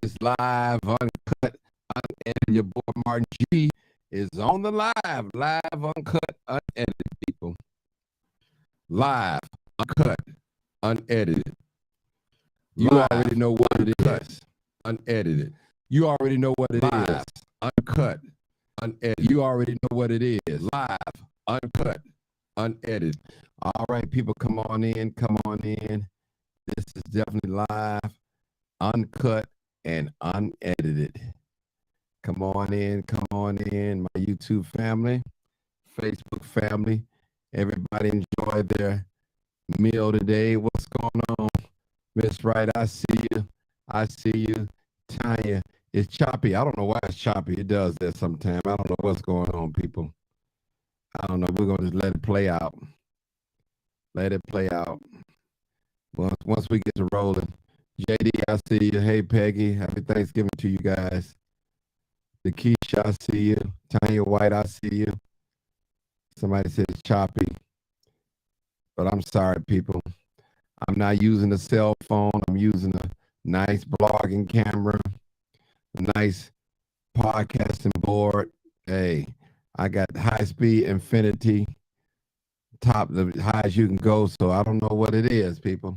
It's live, uncut, unedited. Your boy Martin G is on the live, uncut, unedited, people. Live, uncut, unedited. You already know what it is. Unedited. You already know what it is. Uncut, unedited. You already know what it is. Live, uncut, unedited. All right, people, come on in, come on in. This is definitely live, uncut, and unedited. Come on in, my YouTube family, Facebook family. Everybody enjoy their meal today. What's going on? Miss Wright, I see you. I see you. Tanya, it's choppy. I don't know why it's choppy. It does that sometimes. I don't know what's going on, people. I don't know. We're going to just let it play out. Let it play out. Once we get to rolling. JD, I see you. Hey, Peggy. Happy Thanksgiving to you guys. Lakeisha, I see you. Tanya White, I see you. Somebody said it's choppy. But I'm sorry, people. I'm not using a cell phone. I'm using a nice blogging camera, a nice podcasting board. Hey, I got high-speed infinity, top, the highest you can go. So I don't know what it is, people.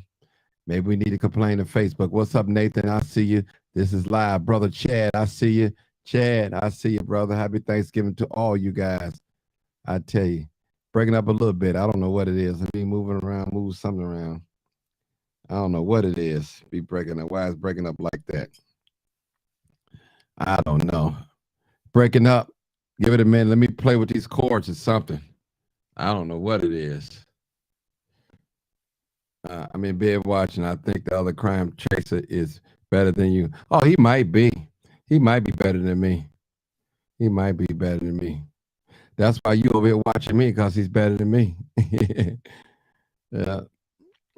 Maybe we need to complain to Facebook. What's up, Nathan? I see you. This is live. Brother Chad, I see you. Chad, I see you, brother. Happy Thanksgiving to all you guys. I tell you, breaking up a little bit. I don't know what it is. I mean, moving around, move something around. I don't know what it is. Be breaking up. Why is breaking up like that? I don't know. Breaking up. Give it a minute. Let me play with these chords or something. I don't know what it is. I'm in bed watching. I think the other crime chaser is better than you. Oh, he might be. He might be better than me. He might be better than me. That's why you over here watching me, because he's better than me. Yeah,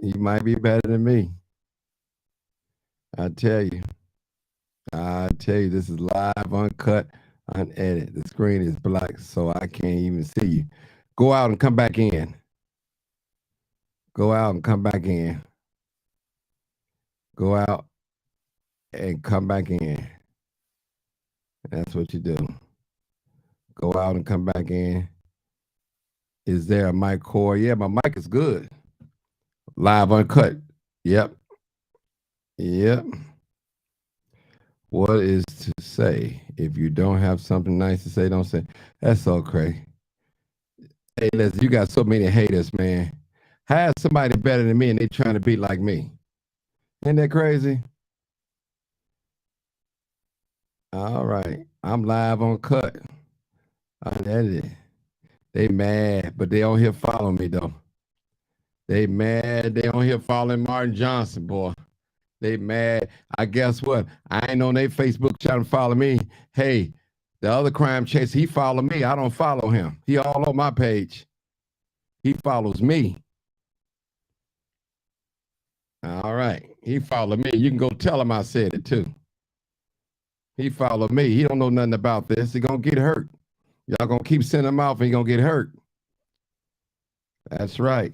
he might be better than me. I tell you, this is live, uncut, unedited. The screen is black, so I can't even see you. Go out and come back in. Go out and come back in. Go out and come back in. That's what you do. Go out and come back in. Is there a mic cord? Yeah, my mic is good. Live, uncut. Yep. Yep. What is to say? If you don't have something nice to say, don't say. That's so crazy. Hey, listen, you got so many haters, man. Have somebody better than me and they trying to be like me. Ain't that crazy? All right. I'm live on cut. Unedited. They mad, but they on here following me, though. They mad. They on here following Martin Johnson, boy. They mad. I guess what? I ain't on their Facebook trying to follow me. Hey, the other crime chaser, he follow me. I don't follow him. He all on my page. He follows me. All right. He followed me. You can go tell him I said it too. He followed me. He don't know nothing about this. He gonna get hurt. Y'all gonna keep sending him off and he gonna get hurt. That's right.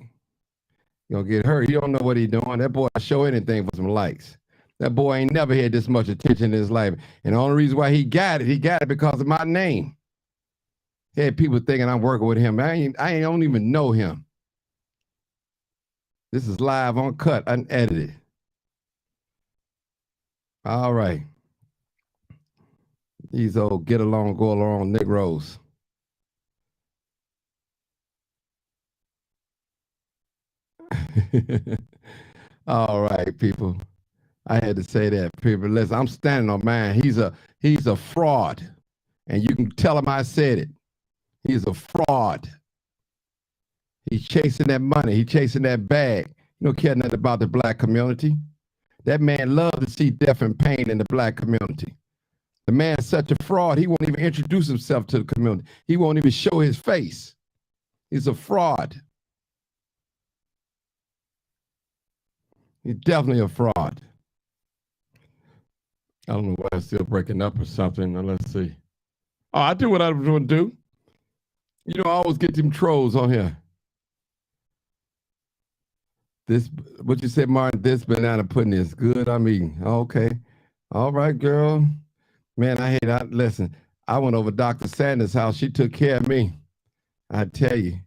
He gonna get hurt. He don't know what he doing. That boy show anything for some likes. That boy ain't never had this much attention in his life. And the only reason why he got it because of my name. He had people thinking I'm working with him. I don't even know him. This is live, uncut, unedited. All right. These old get along, go along Negroes. All right, people. I had to say that, people. Listen, I'm standing on mine. He's a fraud. And you can tell him I said it. He's a fraud. He's chasing that money. He's chasing that bag. You don't care nothing about the black community. That man loves to see death and pain in the black community. The man's such a fraud, he won't even introduce himself to the community. He won't even show his face. He's a fraud. He's definitely a fraud. I don't know why I'm still breaking up or something. Now, let's see. Oh, I do what I was going to do. You know, I always get them trolls on here. This, what you said, Martin, this banana pudding is good. I'm eating. Okay. All right, girl. Man, listen, I went over Dr. Sanders' house. She took care of me. I tell you.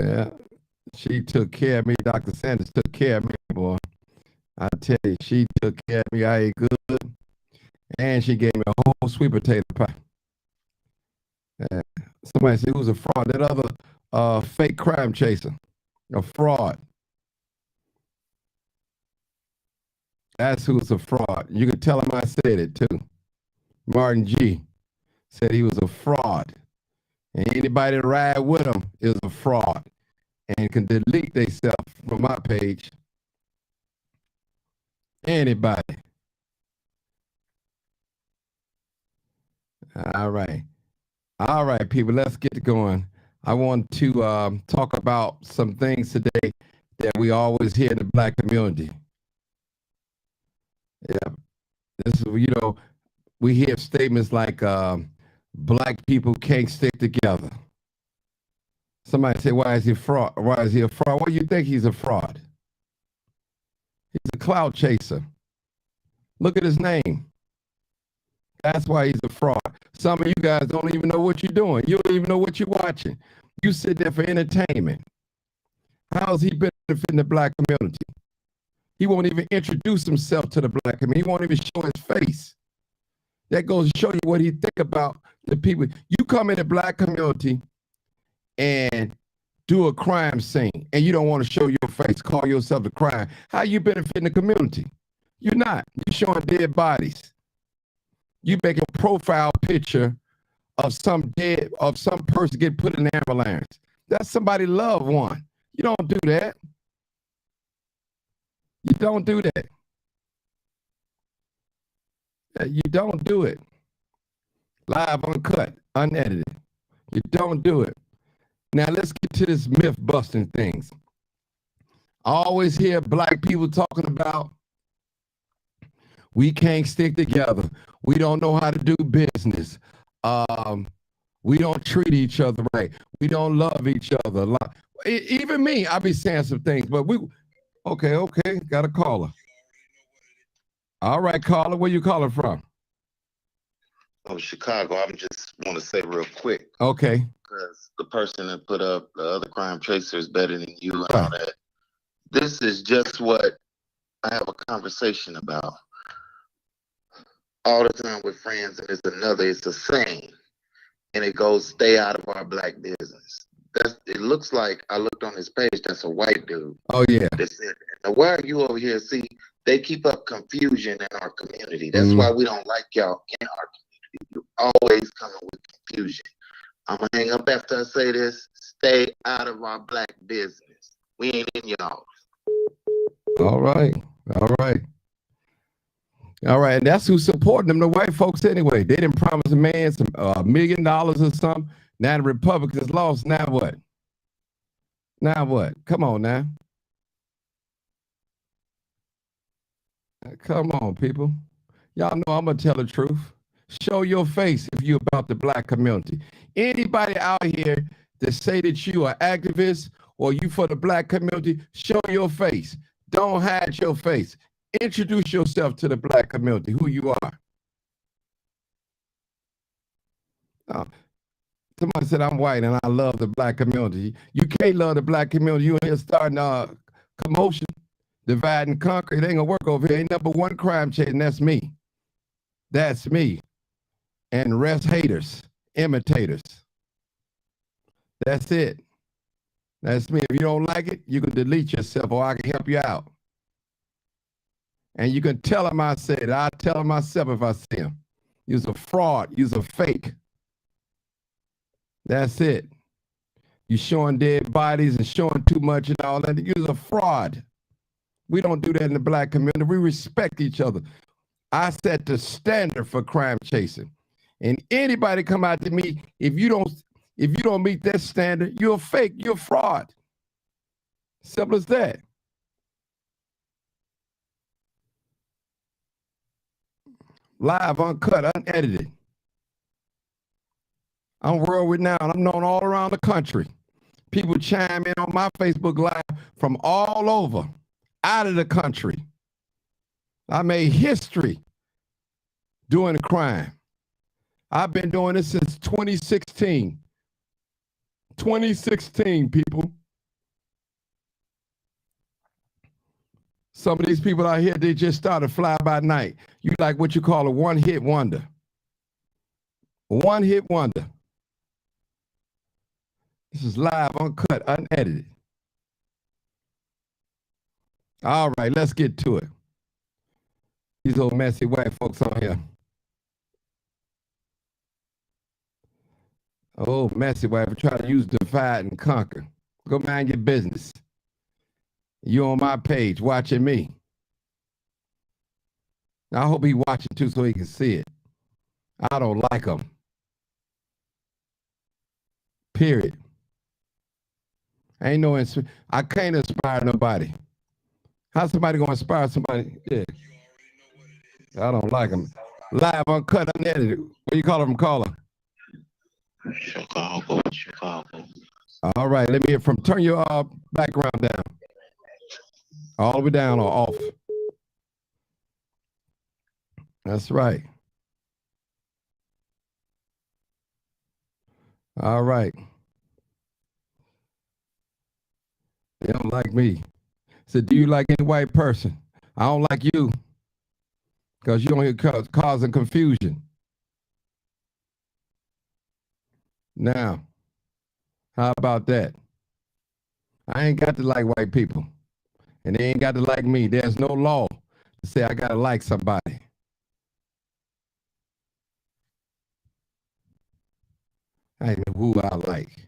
Yeah. She took care of me. Dr. Sanders took care of me, boy. I tell you, she took care of me. I ate good. And she gave me a whole sweet potato pie. Yeah. Somebody said, who's a fraud? That other fake crime chaser. A fraud. That's who's a fraud. You can tell him I said it too. Martin G said he was a fraud. And anybody that ride with him is a fraud and can delete themselves from my page. Anybody. All right. All right, people, let's get going. I want to talk about some things today that we always hear in the Black community. Yeah. This is, we hear statements like Black people can't stick together. Somebody say, why is he a fraud? Why is he a fraud? Why do you think he's a fraud? He's a cloud chaser. Look at his name. That's why he's a fraud. Some of you guys don't even know what you're doing. You don't even know what you're watching. You sit there for entertainment. How is he benefiting the Black community? He won't even introduce himself to the Black community. He won't even show his face. That goes to show you what he think about the people. You come in the Black community and do a crime scene, and you don't want to show your face, call yourself a crime. How you benefiting the community? You're not. You're showing dead bodies. You make a profile picture of some person get put in an ambulance. That's somebody loved one. You don't do that. You don't do that. You don't do it. Live, uncut, unedited. You don't do it. Now let's get to this myth busting things. I always hear Black people talking about we can't stick together. We don't know how to do business. We don't treat each other right. We don't love each other. Even me, I be saying some things, but okay, got a caller. All right, caller, where you calling from? Oh, Chicago. I just want to say real quick. Okay. Because the person that put up the other crime chaser is better than you and all that. This is just what I have a conversation about all the time with friends, and it's a saying, and it goes, stay out of our Black business. It looks like, I looked on his page, that's a white dude. Oh, yeah. That said that. Now, why are you over here? See, they keep up confusion in our community. That's why we don't like y'all in our community. You always coming with confusion. I'm going to hang up after I say this. Stay out of our Black business. We ain't in y'all. All right. All right, and that's who's supporting them, the white folks anyway. They didn't promise a man some $1 million or something. Now the Republicans lost. Now what? Come on now. Come on, people. Y'all know I'm going to tell the truth. Show your face if you're about the Black community. Anybody out here that say that you are activists or you for the Black community, show your face. Don't hide your face. Introduce yourself to the Black community, who you are. Somebody said I'm white and I love the Black community. You can't love the Black community. You in here starting a commotion, divide and conquer. It ain't gonna work over here. Ain't number one crime chaser, and that's me. That's me. And the rest haters, imitators. That's it. That's me. If you don't like it, you can delete yourself or I can help you out. And you can tell him I said it. I'll tell him myself if I see him. You's a fraud. You's a fake. That's it. You showing dead bodies and showing too much and all that. You's a fraud. We don't do that in the Black community. We respect each other. I set the standard for crime chasing. And anybody come out to me, if you don't meet that standard, you're a fake, you're a fraud. Simple as that. Live, uncut, unedited. I'm world renowned. I'm known all around the country. People chime in on my Facebook Live from all over, out of the country. I made history doing a crime. I've been doing this since 2016. 2016, people. Some of these people out here, they just started fly by night. You like what you call a one-hit wonder. One-hit wonder. This is live, uncut, unedited. All right, let's get to it. These old messy white folks on here. Oh, messy white, try to use divide and conquer. Go mind your business. You on my page watching me. I hope he watching too so he can see it. I don't like him. Period. Ain't no, I can't inspire nobody. How's somebody gonna inspire somebody? Yeah. I don't like him. Live, uncut, unedited. What you call him, caller? Chicago. All right, let me hear from, turn your background down. All the way down or off. That's right. All right. They don't like me. Said, do you like any white person? I don't like you because you don't hear causing confusion. Now, how about that? I ain't got to like white people, and they ain't got to like me. There's no law to say I got to like somebody. I know who I like.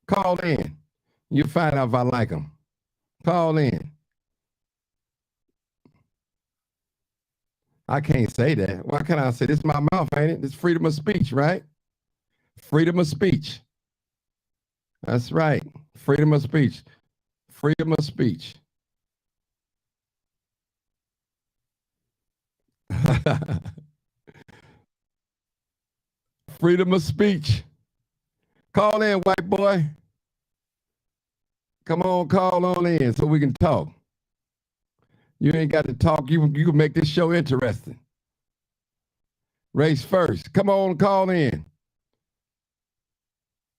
Call in. You'll find out if I like them. Call in. I can't say that. Why can't I say this? Is my mouth, ain't it? It's freedom of speech, right? Freedom of speech. That's right. Freedom of speech. Freedom of speech. Freedom of speech. Call in, white boy. Come on, call on in so we can talk. You ain't got to talk. You can make this show interesting. Race first. Come on, call in.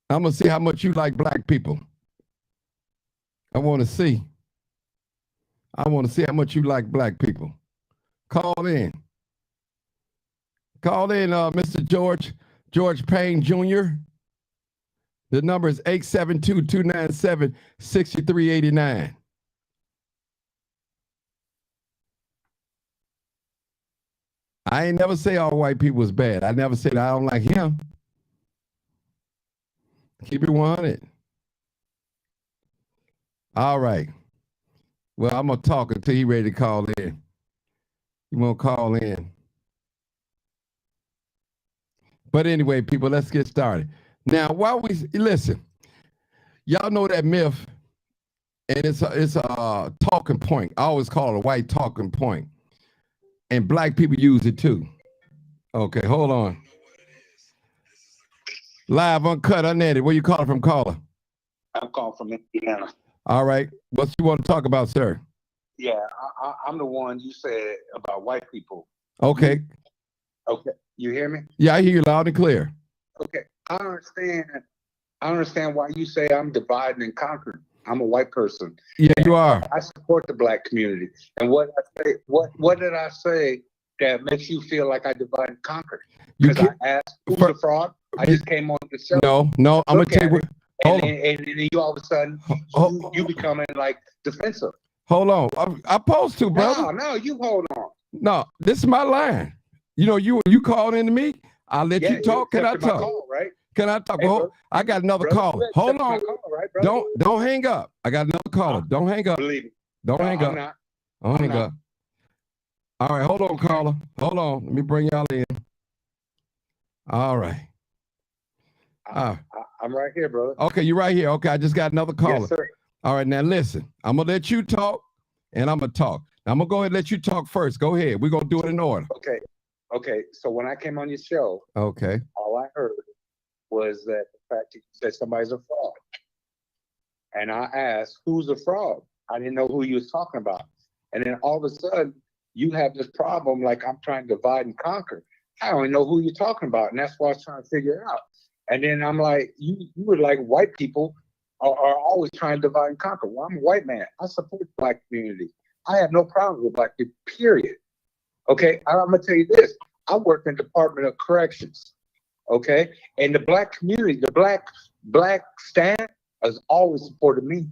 I'm going to see how much you like black people. I want to see. I want to see how much you like black people. Call in. Call in, Mr. George Payne Jr. The number is 872-297-6389. I ain't never say all white people was bad. I never said I don't like him. Keep it 100. All right. Well, I'm going to talk until he ready to call in. You won't call in. But anyway, people, let's get started. Now, while we listen, y'all know that myth, and it's a talking point. I always call it a white talking point. And black people use it too. Okay, hold on. Live, uncut, unedited. Where you calling from, caller? I'm calling from Indiana. All right. What you want to talk about, sir? Yeah, I'm the one you said about white people. Okay. Okay, you hear me? Yeah, I hear you loud and clear. Okay, I understand why you say I'm dividing and conquering. I'm a white person. Yeah, you are. I support the black community. And what did I say that makes you feel like I divide and conquer? Because I asked who's the fraud. I just came on the show. No, I'm gonna tell you what. And then you all of a sudden you becoming like defensive. Hold on. I'm supposed to, brother. No, you hold on. No, this is my line. You know, you called into me. I'll let you talk. Can I talk? Call, right? Can I talk? Hey, well, I got another caller. Hold on. Call, right, don't hang up. I got another caller. Don't hang up. Believe me. Don't hang up. Don't hang up. All right, hold on, caller. Hold on. Let me bring y'all in. All right. I'm right here, brother. Okay, you're right here. Okay, I just got another caller. Yes, sir. All right, now listen. I'm gonna let you talk, and I'm gonna talk. Now, I'm gonna go ahead and let you talk first. Go ahead. We're gonna do it in order. Okay. So when I came on your show, okay, all I heard was that the fact that you said somebody's a fraud, and I asked, "Who's a fraud?" I didn't know who you was talking about, and then all of a sudden, you have this problem like I'm trying to divide and conquer. I don't know who you're talking about, and that's what I was trying to figure out. And then I'm like, you were like, white people are always trying to divide and conquer. Well, I'm a white man. I support the Black community. I have no problem with Black people, period. Okay, I'm gonna tell you this. I work in the Department of Corrections. Okay, and the Black community, the black stand has always supported me.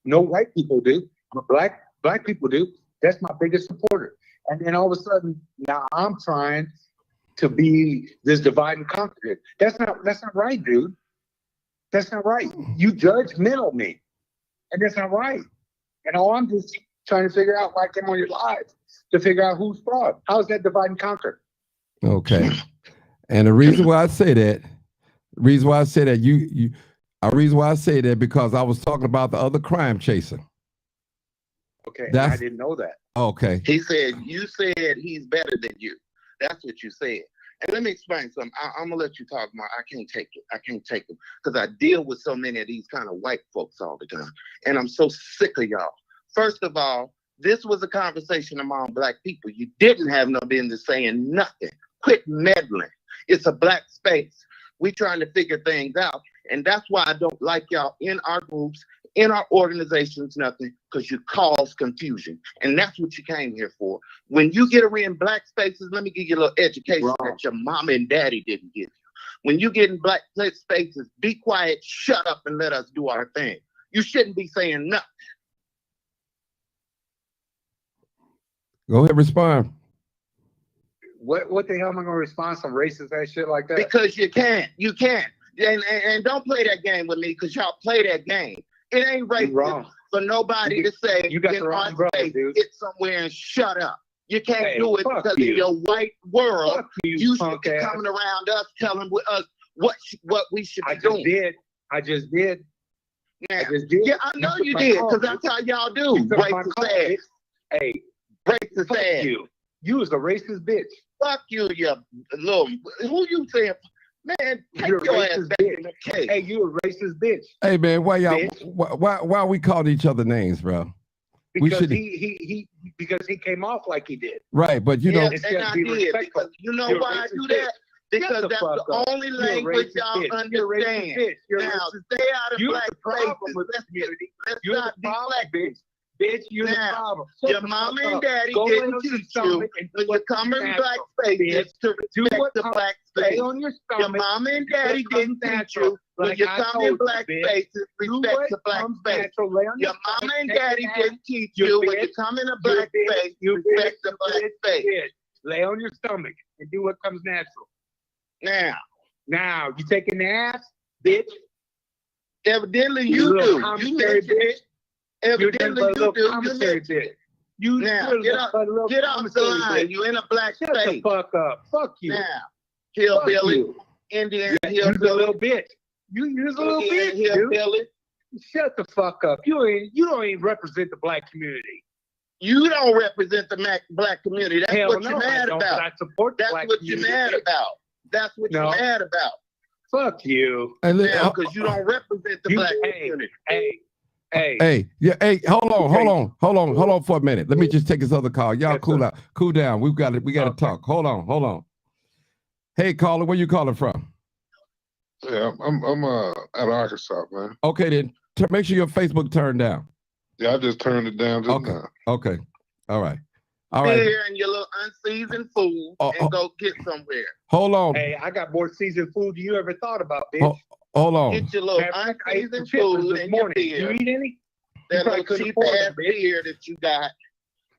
No white people do, but black people do. That's my biggest supporter. And then all of a sudden, now I'm trying to be this divide and conquer. That's not right, dude. That's not right. You judgmental me, and that's not right. And all I'm just trying to figure out why I came on your live to figure out who's fraud. How's that divide and conquer? Okay. And the reason why I say that, reason why I say that because I was talking about the other crime chaser. Okay, I didn't know that. Okay. He said, you said he's better than you. That's what you said. And let me explain something. I'm gonna let you talk more. I can't take it. I can't take it because I deal with so many of these kind of white folks all the time. And I'm so sick of y'all. First of all, this was a conversation among Black people. You didn't have no business saying nothing. Quit meddling. It's a Black space. We trying to figure things out. And that's why I don't like y'all in our groups, in our organizations, nothing, because you cause confusion. And that's what you came here for. When you get in Black spaces, let me give you a little education that your mom and daddy didn't give you. When you get in Black spaces, be quiet, shut up, and let us do our thing. You shouldn't be saying nothing. Go ahead, respond. What the hell am I gonna respond to some racist ass shit like that? Because you can't. You can't. And don't play that game with me because y'all play that game. It ain't racist for nobody to say you got the wrong brother, dude. Get somewhere and shut up. You can't do it because in your white world, you should be coming around us telling us what we should be doing. I just did. Now, yeah, I know you did because that's how y'all do. Racist ass. Hey, racist ass. You was a racist bitch. Fuck you, you little. Who you saying? Man, take your ass back in the case. Hey, you a racist bitch. Hey man, why y'all? Why we called each other names, bro? Because because he came off like he did. Right, but you know, and I did because you know why I do that? Because that's the only language y'all understand. Now, stay out of Black spaces. Let's not be Black bitch. Bitch, you're the problem. Your mama and daddy didn't teach you when you come in Black spaces to respect the Black space. Your mama and daddy didn't teach you when you come in Black spaces, respect the Black space. Your mama and daddy didn't teach you when you come in a Black space, respect the Black space. Lay on your stomach and do what comes natural. Now, you taking the ass, bitch? Evidently you do. You bitch. Evidently you do. You now get off the line. You in a Black space. Shut the fuck up. Fuck you. Now, hillbilly, Indian hillbilly. You're a little bitch. You're a little bitch, hillbilly. Shut the fuck up. You don't even represent the Black community. You don't represent the Black community. That's what you're mad about. I support the Black community. That's what you're mad about. That's what you're mad about. Fuck you. Because you don't represent the Black community. Hey, hold on for a minute. Let me just take this other call. Y'all cool down. We got to talk. Hold on. Hey, caller, where you calling from? Yeah, I'm out of Arkansas, man. Okay, then make sure your Facebook turned down. Yeah, I just turned it down just now. Okay, all right. Stay here and your little unseasoned food and go get somewhere. Hold on. Hey, I got more seasoned food than you ever thought about, bitch. Hold on. Get your little unseasoned food and your beer. You eat any? That little cheap ass beer that you got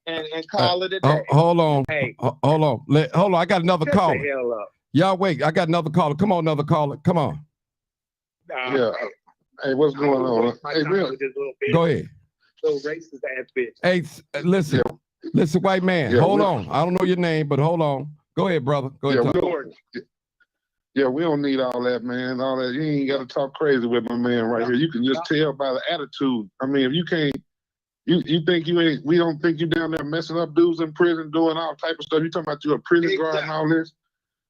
and call it a day. Hold on. Hey. Hold on. I got another caller. Shut the hell up. Y'all wait. I got another caller. Come on, another caller. Come on. Yeah. Hey, what's going on? Hey, really? Go ahead. Little racist ass bitch. Hey, listen. Yeah. Listen, white man. Hold on. I don't know your name, but hold on. Go ahead, brother. Go ahead. Yeah, we don't need all that, man. All that. You ain't got to talk crazy with my man right here. You can just tell by the attitude. I mean, if you can't, you think you ain't, we don't think you down there messing up dudes in prison, doing all type of stuff. You talking about you a prison guard and all this?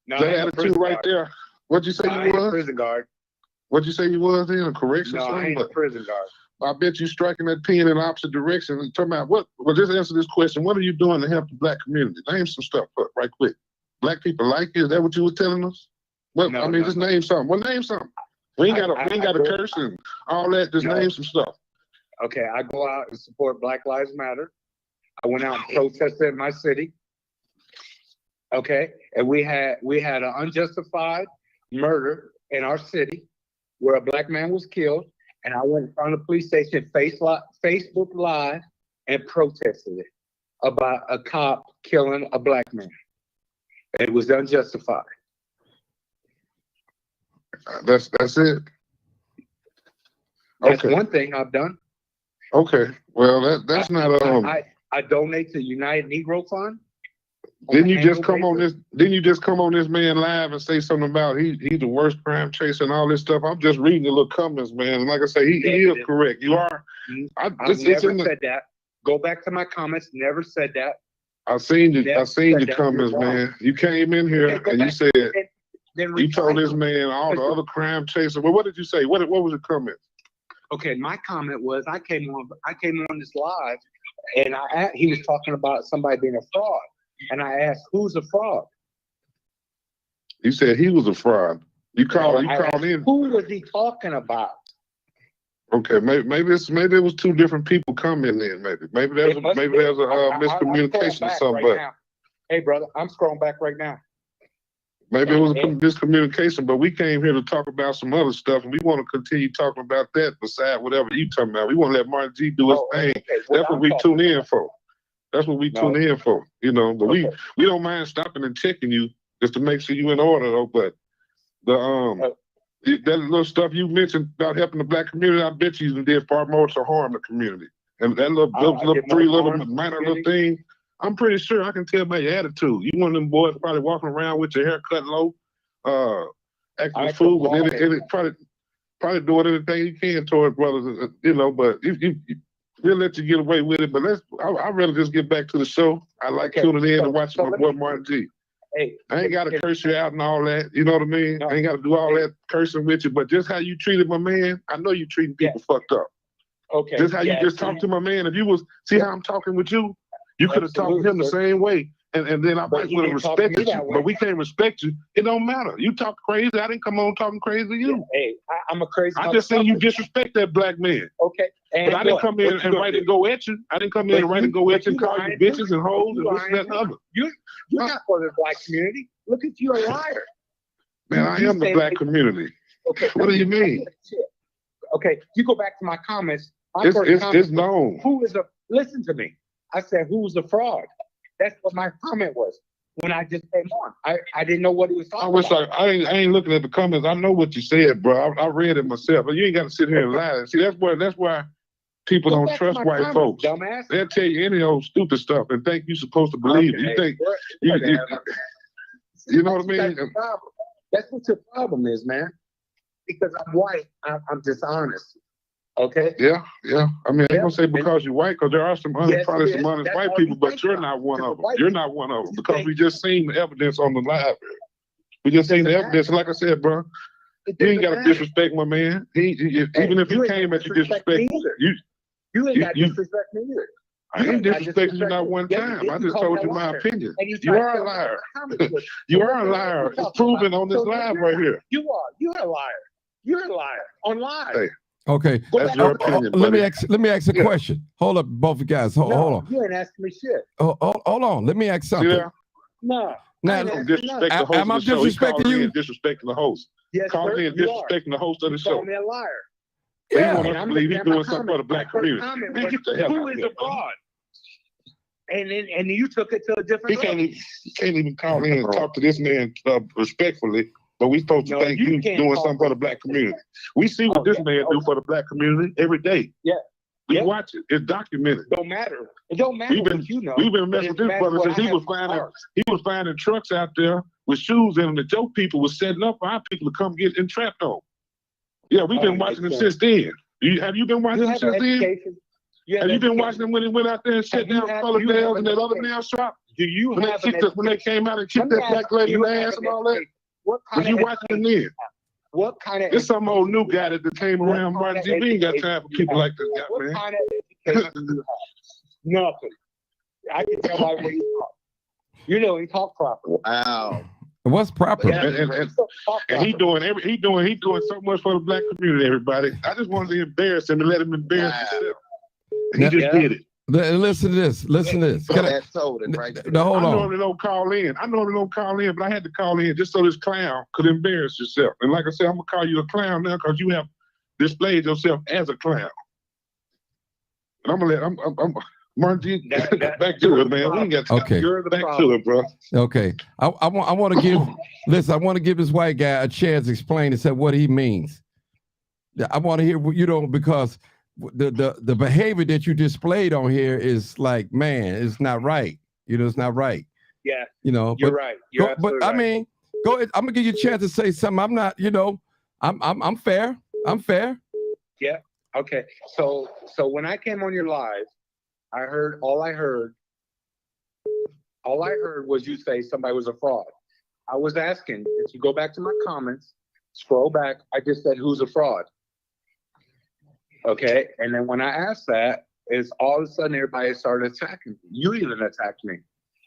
No, that attitude right there. What'd you say you was? Prison guard. What'd you say you was in a correction? No, I ain't a prison guard. I bet you striking that pin in the opposite direction and talking about what. Well, just answer this question: what are you doing to help the black community? Name some stuff right quick. Black people like you. Is that what you were telling us? Well, No, I mean, no, just no. name something. Well, name something. We ain't got to curse and all that. Just No. name some stuff. Okay, I go out and support Black Lives Matter. I went out and protested in my city. Okay, and we had an unjustified murder in our city where a black man was killed, and I went in front of the police station, Facebook Live, and protested it about a cop killing a black man. It was unjustified. That's it. That's Okay. one thing I've done. Okay. Well, that's not I donate to United Negro Fund. Didn't you just come on this? Didn't you just come on this man live and say something about he's the worst crime chaser and all this stuff? I'm just reading the little comments, man. And like I say, he is correct. You are. I've never said that. Go back to my comments. Never said that. I've seen you. Never I've seen said your that. comments, You're wrong. man. You came in here Okay, go and you back. said Then you told this recycle. man all the other crime chasers. Well, what did you say? What was your comment? Okay, my comment was I came on this live, and he was talking about somebody being a fraud, and I asked, "Who's a fraud?" You said he was a fraud. You called. You I called asked, in. Who was he talking about? Okay, maybe it was two different people coming in. Maybe there's a miscommunication or something. But hey, brother, I'm scrolling back right now. maybe it was a miscommunication. But we came here to talk about some other stuff, and we want to continue talking about that. Beside whatever you talking about, we want to let Martin G do his thing. Okay, That's what we tune in for. That's what we tune in for. You know, but we don't mind stopping and checking you just to make sure you in order, though. But that little stuff you mentioned about helping the black community, I bet you did far more to harm the community. And that little minor little thing, I'm pretty sure I can tell by your attitude. You one of them boys probably walking around with your hair cut low, acting a fool, but probably doing anything you can toward brothers, you know. But we'll let you get away with it. But I'd rather just get back to the show. I like tuning in and watching my boy Martin G. Hey, I ain't got to curse you out and all that. You know what I mean? No. I ain't got to do all that cursing with you. But just how you treated my man, I know you treating people fucked up. Okay. Just how you just talked to my man. If you was, see how I'm talking with you? You could have talked to him the same way. And then I might would have respected you. But we can't respect you. It don't matter. You talk crazy. I didn't come on talking crazy to you. Hey, I'm a crazy. I just seen you disrespect that black man. Okay. But I didn't come in and write and go at you. I didn't come in and write and go at you and call you bitches and hoes and this and that and other. You're not for the black community. Look at you, a liar. Man, I am the black community. Okay. What do you mean? Okay, you go back to my comments. It's known. Listen to me. I said, who's the fraud? That's what my comment was when I just came on. I didn't know what he was talking about. I ain't looking at the comments. I know what you said, bro. I read it myself. But you ain't got to sit here and lie. See, that's why people don't trust white folks. Dumbass. They'll tell you any old stupid stuff and think you're supposed to believe it. You think you know what I mean? That's what your problem is, man. Because I'm white, I'm dishonest. Okay. Yeah. I mean, I ain't gonna say because you're white, because there are some probably some honest white people, but you're not one of them. You're not one of them because we just seen the evidence on the live. We just seen the evidence. Like I said, bro, you ain't gotta disrespect my man. Even if you came at you disrespect, you ain't got to disrespect me either. I ain't disrespecting you not one time. I just told you my opinion. You are a liar. You are a liar. It's proven on this live right here. You are. You're a liar. You're a liar on live. Hey. Okay, that's your opinion. Let me ask a question. Hold up, both you guys. Hold on. You ain't asking me shit. Hold on. Let me ask something. Yeah. No. Now, don't disrespect the host am I of the show. disrespecting you? Disrespecting the host. Yes, calling in disrespecting the host of the show. Call me a liar. Yeah, you want us to believe he's doing something for the black community. Who is a fraud? And you took it to a different level. He can't even call in and talk to this man respectfully. But we supposed to think you doing something for the black community. We see what this man do for the black community every day. Yeah. We watch it. It's documented. Don't matter. It don't matter what you know. We've been messing with this brother since he was finding trucks out there with shoes in them that your people was setting up for our people to come get entrapped on. Yeah, we've been watching him since then. Have you been watching him since then? Have you been watching him when he went out there and shut down Color Nails and that other nail shop? Do you when they came out and kicked that black lady in the ass and all that? Was you watching him then? What kind of? There's some old new guy that came around Martin G. We ain't got time for people like this guy, What man. kind of education do you have? Nothing. I can tell by the way you talk. You know, he talk properly. Wow. What's proper? Yeah. And he doing so much for the black community, everybody. I just wanted to embarrass him and let him embarrass himself. He just did it. Listen to this. Listen to this. Can I- That told it right there. No, hold I on. normally don't call in. But I had to call in just so this clown could embarrass yourself. And like I said, I'm gonna call you a clown now because you have displayed yourself as a clown. And I'm gonna let I'm Martin G. Back to it, man. We ain't got time. Okay. You're the Back problem. to it, bro. Okay. I want to give listen, I want to give this white guy a chance to explain and say what he means. I want to hear what you don't, because the behavior that you displayed on here is like, man, it's not right. You know, it's not right. Yeah, You know, you're right. You're absolutely but I right. mean, go ahead. I'm gonna give you a chance to say something. I'm not, you know, I'm fair. I'm fair. Okay, so when I came on your live, all I heard was you say somebody was a fraud. I was asking, if you go back to my comments, scroll back, I just said, who's a fraud? Okay, and then when I asked that, is all of a sudden everybody started attacking me. You even attacked me.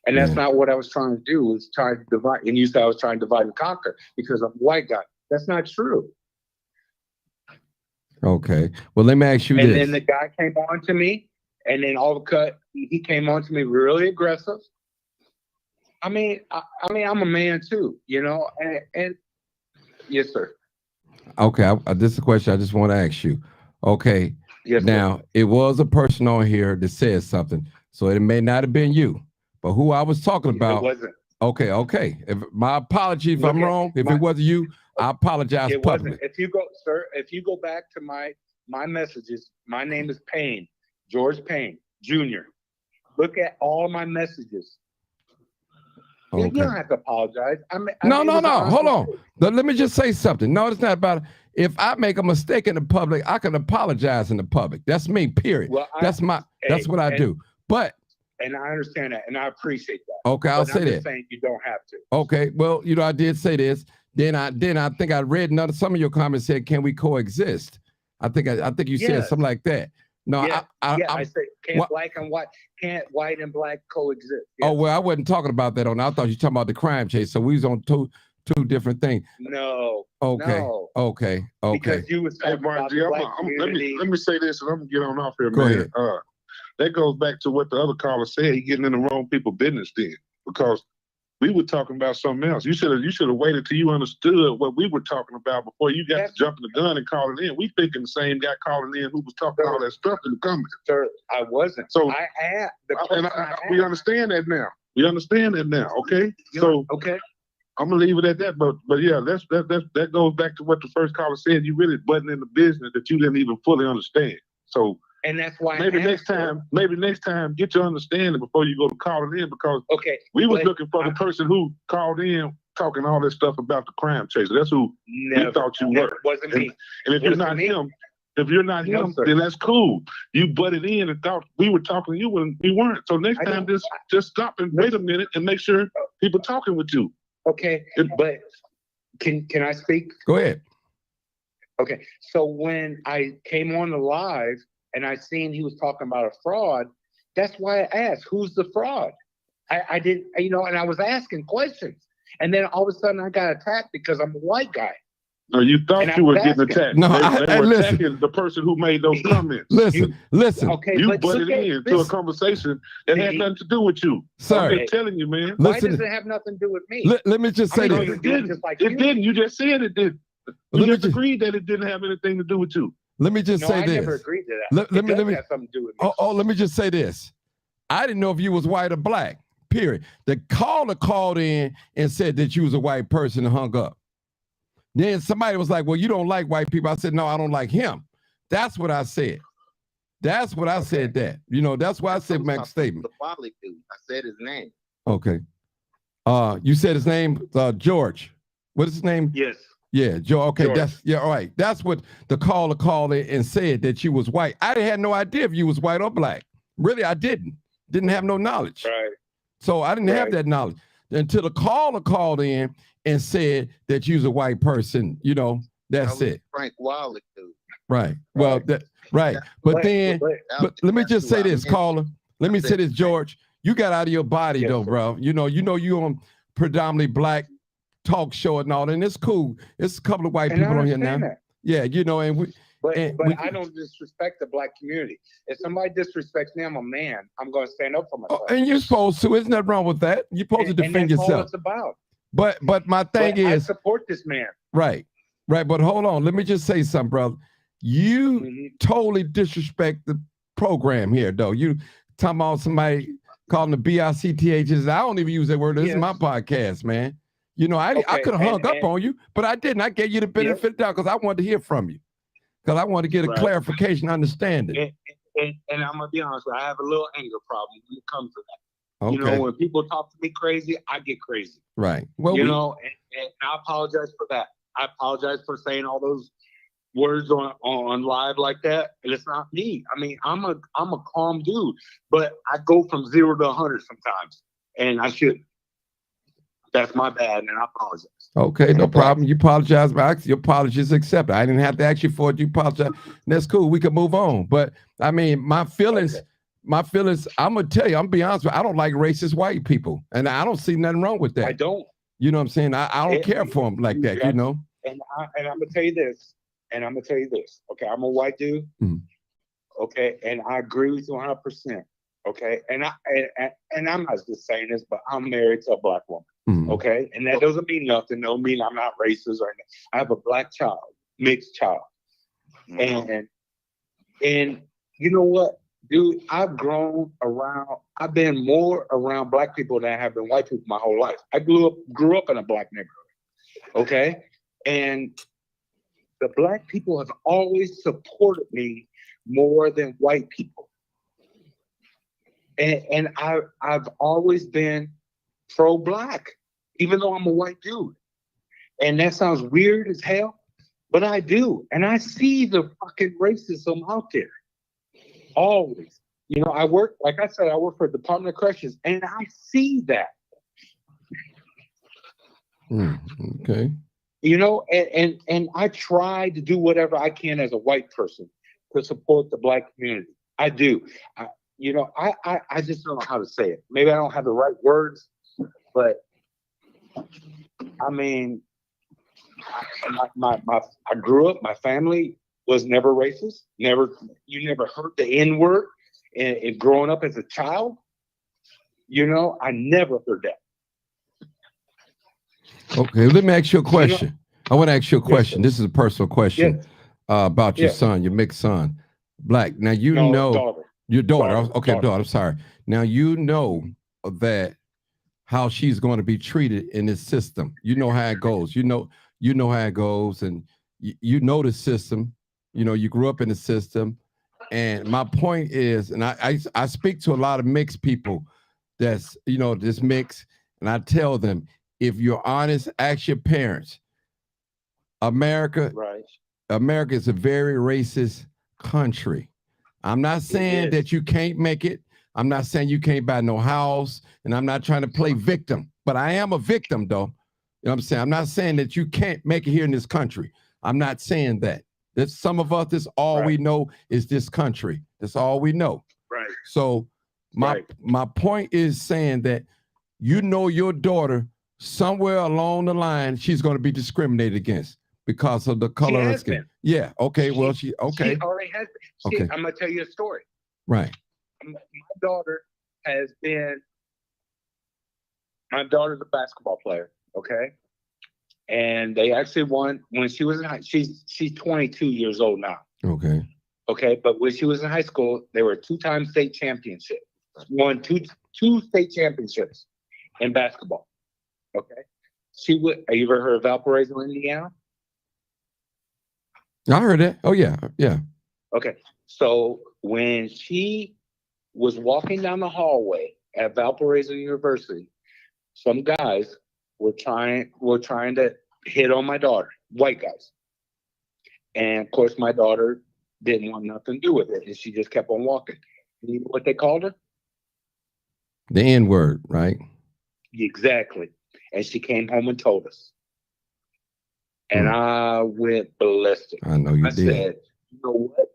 And that's not what I was trying to do, was try to divide. And you said I was trying to divide and conquer because I'm a white guy. That's not true. Okay. Well, let me ask you And this. then the guy came on to me, and then all of a cut, he came on to me really aggressive. I mean, I'm a man too, you know, and yes, sir. Okay, this is a question I just want to ask you. Okay. Yes, sir. Now, it was a person on here that said something, so it may not have been you, but who I was talking It about. wasn't. Okay. My apology if I'm Look at wrong. If my- it wasn't you, I apologize It publicly. wasn't. If you go back to my messages, my name is Payne, George Payne Jr. Look at all my messages. You Okay. don't have to apologize. No. it was Hold honest- on. Let me just say something. No, it's not about it. If I make a mistake in the public, I can apologize in the public. That's me, period. Well, That's what I do. But and I understand that, and I appreciate that. okay, I'll But say I'm that. just saying you don't have to. Okay, well, you know, I did say this. Then I think I read some of your comments said, "Can we coexist?" I think you said Yes. something like that. No, Yeah, I I'm- said can't what- black and white, can't white and black coexist? Yes. oh well, I wasn't talking about that on. I thought you were talking about the crime chase. So we was on two different things. No. Okay, No. okay. Because you was Hey, talking Martin about G, the black community. let me say this, and I'm gonna get on off here, Go man. ahead. That goes back to what the other caller said. He getting in the wrong people business then, because we were talking about something else. You should have waited till you understood what we were talking about before you got to jumping the gun and calling in. We thinking the same guy calling in who was talking all that stuff in the comments. Sir, I wasn't. So- I asked the And person we understand that now. Okay. So okay. I'm gonna leave it at that. But yeah, that goes back to what the first caller said. You really butting in the business that you didn't even fully understand. So And that's why maybe I next asked time, get your understanding before you go to calling in, because Okay. we was but looking for the person who called in talking all this stuff about the crime chaser. That's who Never, we thought you never were. wasn't me. And if you're wasn't not me. him, No, sir. then that's cool. You butted in and thought we were talking to you when we weren't. So next I time, don't- just stop and wait a minute and make sure people talking with you. Okay, but can I speak? Go ahead. Okay, so when I came on the live and I seen he was talking about a fraud, that's why I asked, who's the fraud? I didn't, you know, and I was asking questions. And then all of a sudden I got attacked because I'm a white guy. No, you And thought I you were was getting asking. attacked. No, they were listen. attacking the person who made those comments. Listen. Okay, You but butted look at into a this. conversation that had nothing to do with you. Sir. I'm just telling you, man. Why Listen. does it have nothing to do with me? Let me just say I mean, this. you do it just like It you. didn't. You just said it did. Let You me just just- agreed that it didn't have anything to do with you. Let me just No, say I this. never agreed to that. Let me- It let does me- have something to do with me. Let me just say this. I didn't know if you was white or black, period. The caller called in and said that you was a white person and hung up. Then somebody was like, well, you don't like white people. I said, no, I don't like him. That's what I said. That's what I said that. You know, that's why I said my statement. The Wally dude. I said his name. Okay. You said his name, George. What is his name? Yes. Yeah, Joe. Okay, George. all right. That's what the caller called in and said, that you was white. I had no idea if you was white or black. Really, I didn't have no knowledge. Right. So I didn't have Right. that knowledge until the caller called in and said that you was a white person, you know, That's was it. Frank Wiley, dude. Right. Well, right. But then, but let me just say this, caller. Let me say this, George. You got out of your body, Yes, though, sir. bro. You know you on predominantly black talk show and all, and it's cool. It's a couple of white And I people on here now. understand that. Yeah, you know, and we. But And I don't disrespect the black community. If somebody disrespects me, I'm a man. I'm going to stand up for myself. And you're supposed to. There's nothing wrong with that. You're supposed to defend that's all yourself. it's about. But my thing But I is, support this man. right. But hold on. Let me just say something, brother. You Mhm. totally disrespect the program here, though. You talking about somebody calling the BICTHs. I don't even use that word. This is my podcast, man. You know, I Okay, could have hung up on you, but I didn't. I gave you the benefit of the doubt because I wanted to hear from you. Because I wanted to get a Right. clarification, understanding. And I'm going to be honest with you, I have a little anger problem when it comes to that. Okay. You know, when people talk to me crazy, I get crazy. Right. Well, You know, and I apologize for that. I apologize for saying all those words on live like that. And it's not me. I mean, I'm a calm dude, but I go from 0 to 100 sometimes, and I shouldn't. That's my bad, and I apologize. okay, no problem. You apologize, but your apology is accepted. I didn't have to ask you for it. You apologize. That's cool. We can move on. But I mean, my feelings, I'm gonna tell you, I'm gonna be honest with you, I don't like racist white people. And I don't see nothing wrong with that. I don't. You know what I'm saying? I don't care for them like that, you know. And I'm gonna tell you this, Okay, I'm a white dude. Mhm. Okay, and I agree with you 100%. Okay, and I'm not just saying this, but I'm married to a black woman. Mhm. Okay, and that doesn't mean nothing. Don't mean I'm not racist or anything. I have a black child, mixed child, and you know what, dude? I've grown around. I've been more around black people than I have been white people my whole life. I grew up in a black neighborhood. Okay, and the black people have always supported me more than white people. And I've always been pro-black, even though I'm a white dude. And that sounds weird as hell, but I do. And I see the fucking racism out there. Always. You know, I work for the Department of Corrections, and I see that. Okay. You know, and I try to do whatever I can as a white person to support the black community. I do. I just don't know how to say it. Maybe I don't have the right words, but I mean, I grew up. My family was never racist. You never heard the N word, and growing up as a child, you know, I never heard that. Okay, let me ask you a question. I want to ask you a question. This is a personal question about your son, your mixed son, black. Now Daughter. Your daughter. Daughter. Daughter. I'm sorry. Now you know that how she's going to be treated in this system. You know how it goes. You know how it goes, and you know the system. You know, you grew up in the system. And my point is, and I speak to a lot of mixed people that's, you know, this mix, and I tell them, if you're honest, ask your parents. America is a very racist country. I'm not saying that you can't make it. I'm not saying you can't buy no house, and I'm not trying to play victim, but I am a victim, though. You know what I'm saying? I'm not saying that you can't make it here in this country. I'm not saying that. There's some of us, that's all we know is this country. That's all we know. Right. So my point is saying that, you know, your daughter, somewhere along the line, she's going to be discriminated against because of the color of her skin. Yeah. Okay. She already has been. I'm going to tell you a story. Right. My daughter's a basketball player. Okay. And they actually won when she was in high. She's 22 years old now. Okay. Okay. But when she was in high school, they were 2-time state championship. Won two state championships in basketball. Okay. Have you ever heard of Valparaiso, Indiana? I heard that. Oh, yeah. Yeah. Okay. So when she was walking down the hallway at Valparaiso University, some guys were trying to hit on my daughter, white guys. And of course, my daughter didn't want nothing to do with it, and she just kept on walking. You know what they called her? The N word, right? Exactly. And she came home and told us. And I went ballistic. I know you I did. said, you know what?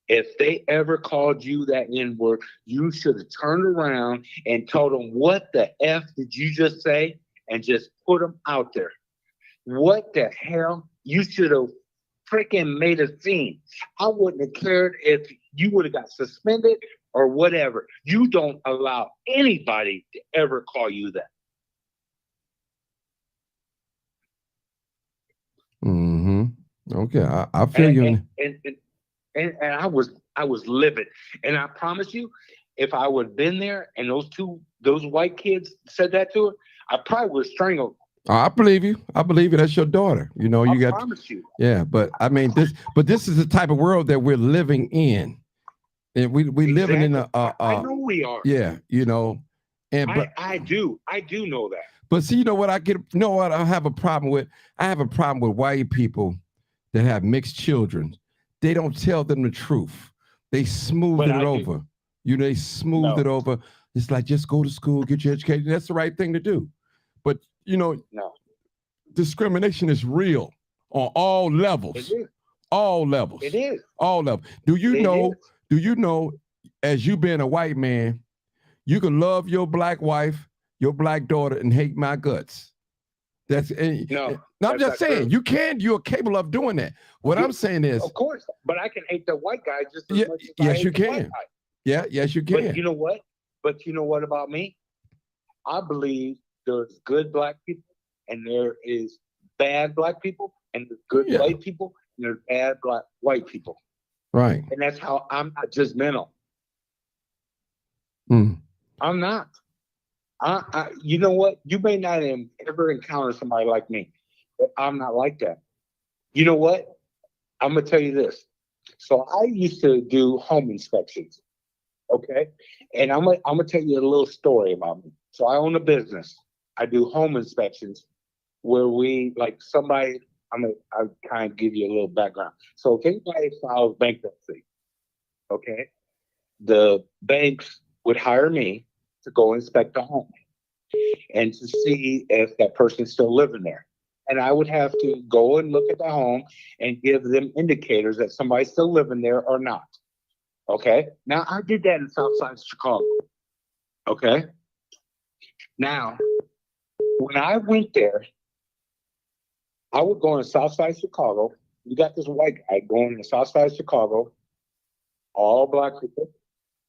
If they ever called you that N-word, you should have turned around and told them, what the F did you just say? And just put them out there. What the hell? You should have freaking made a scene. I wouldn't have cared if you would have got suspended or whatever. You don't allow anybody to ever call you that. Mm-hmm. Okay, I feel you. And I was livid. And I promise you, if I would have been there and those white kids said that to her, I probably would have strangled. I believe you. I believe you. That's your daughter. You know, you I got. promise you. Yeah, but I mean this is the type of world that we're living in, and we living in I know we are. Yeah, you know, and but I do know that. But see, you know what I have a problem with? I have a problem with white people that have mixed children. They don't tell them the truth. They smooth it over. You know, they smooth it over. It's like, just go to school, get your education. That's the right thing to do. But you know, discrimination is real on all levels. It is. All levels. It is. All levels. Do you know, as you being a white man, you can love your black wife, your black daughter, and hate my guts? I'm just saying, true. You're capable of doing that. What I'm saying is, of course, but I can hate the white guy just as much as yes, you can. Yeah, yes, you can. But you know what? About me? I believe there's good black people and there is bad black people, and there's good white people and there's bad black white people. Right. And that's how I'm not judgmental. I'm not. You know what? You may not ever encounter somebody like me, but I'm not like that. You know what? I'm gonna tell you this. So I used to do home inspections, okay? And I'm gonna tell you a little story about me. So I own a business. I do home inspections where I'll kind of give you a little background. So if anybody files bankruptcy, okay, the banks would hire me to go inspect the home and to see if that person's still living there. And I would have to go and look at the home and give them indicators that somebody's still living there or not. Okay? Now, I did that in Southside Chicago. Okay? Now, when I went there, I would go in Southside Chicago. You got this white guy going to Southside Chicago, all black people,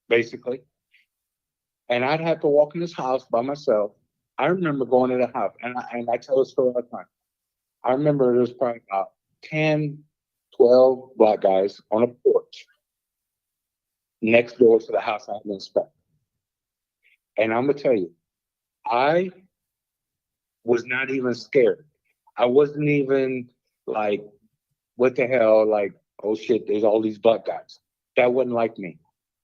basically. And I'd have to walk in this house by myself. I remember going to the house, and I tell the story all the time. I remember there was probably about 10, 12 black guys on a porch next door to the house I had to inspect. And I'm going to tell you, I was not even scared. I wasn't even like, what the hell, like, oh shit, there's all these black guys. That wasn't like me.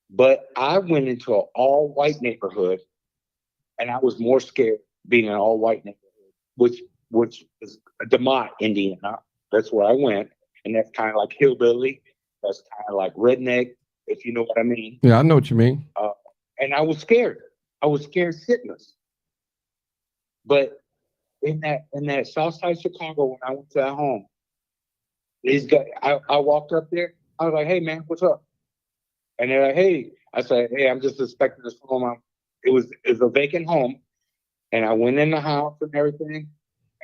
But I went into an all-white neighborhood, and I was more scared being in an all-white neighborhood, which is DeMott, Indiana. That's where I went, and that's kind of like hillbilly. That's kind of like redneck, if you know what I mean. Yeah, I know what you mean. And I was scared. I was scared shitless. But in that Southside Chicago, when I went to that home, these guys, I walked up there. I was like, "Hey, man, what's up?" And they're like, "Hey," I said, "Hey, I'm just inspecting this home. It was a vacant home." And I went in the house and everything.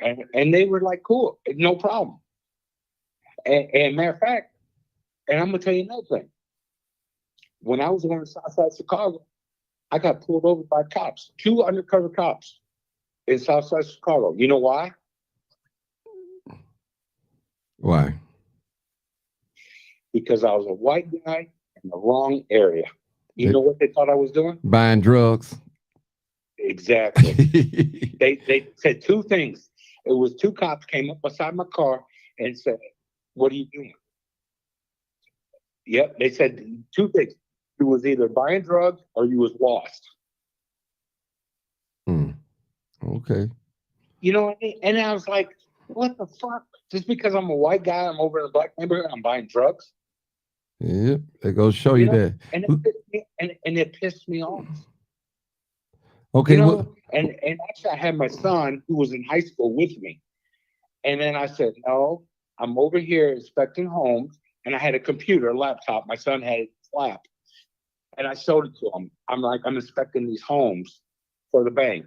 And they were like, "Cool, no problem." And matter of fact, and I'm going to tell you another thing. When I was going to Southside Chicago, I got pulled over by cops, 2 undercover cops in Southside Chicago. You know why? Why? Because I was a white guy in the wrong area. You know what they thought I was doing? Buying drugs. Exactly. They said 2 things. It was 2 cops came up beside my car and said, "What are you doing?" Yep, they said 2 things. You was either buying drugs or you was lost. Okay. You know what I mean? And I was like, what the fuck? Just because I'm a white guy, I'm over in the black neighborhood, I'm buying drugs? Yep, they go show you that. And it pissed me off. Okay. You know, and actually I had my son who was in high school with me. And then I said, no, I'm over here inspecting homes. And I had a computer, a laptop. My son had a lap. And I showed it to him. I'm like, I'm inspecting these homes for the bank.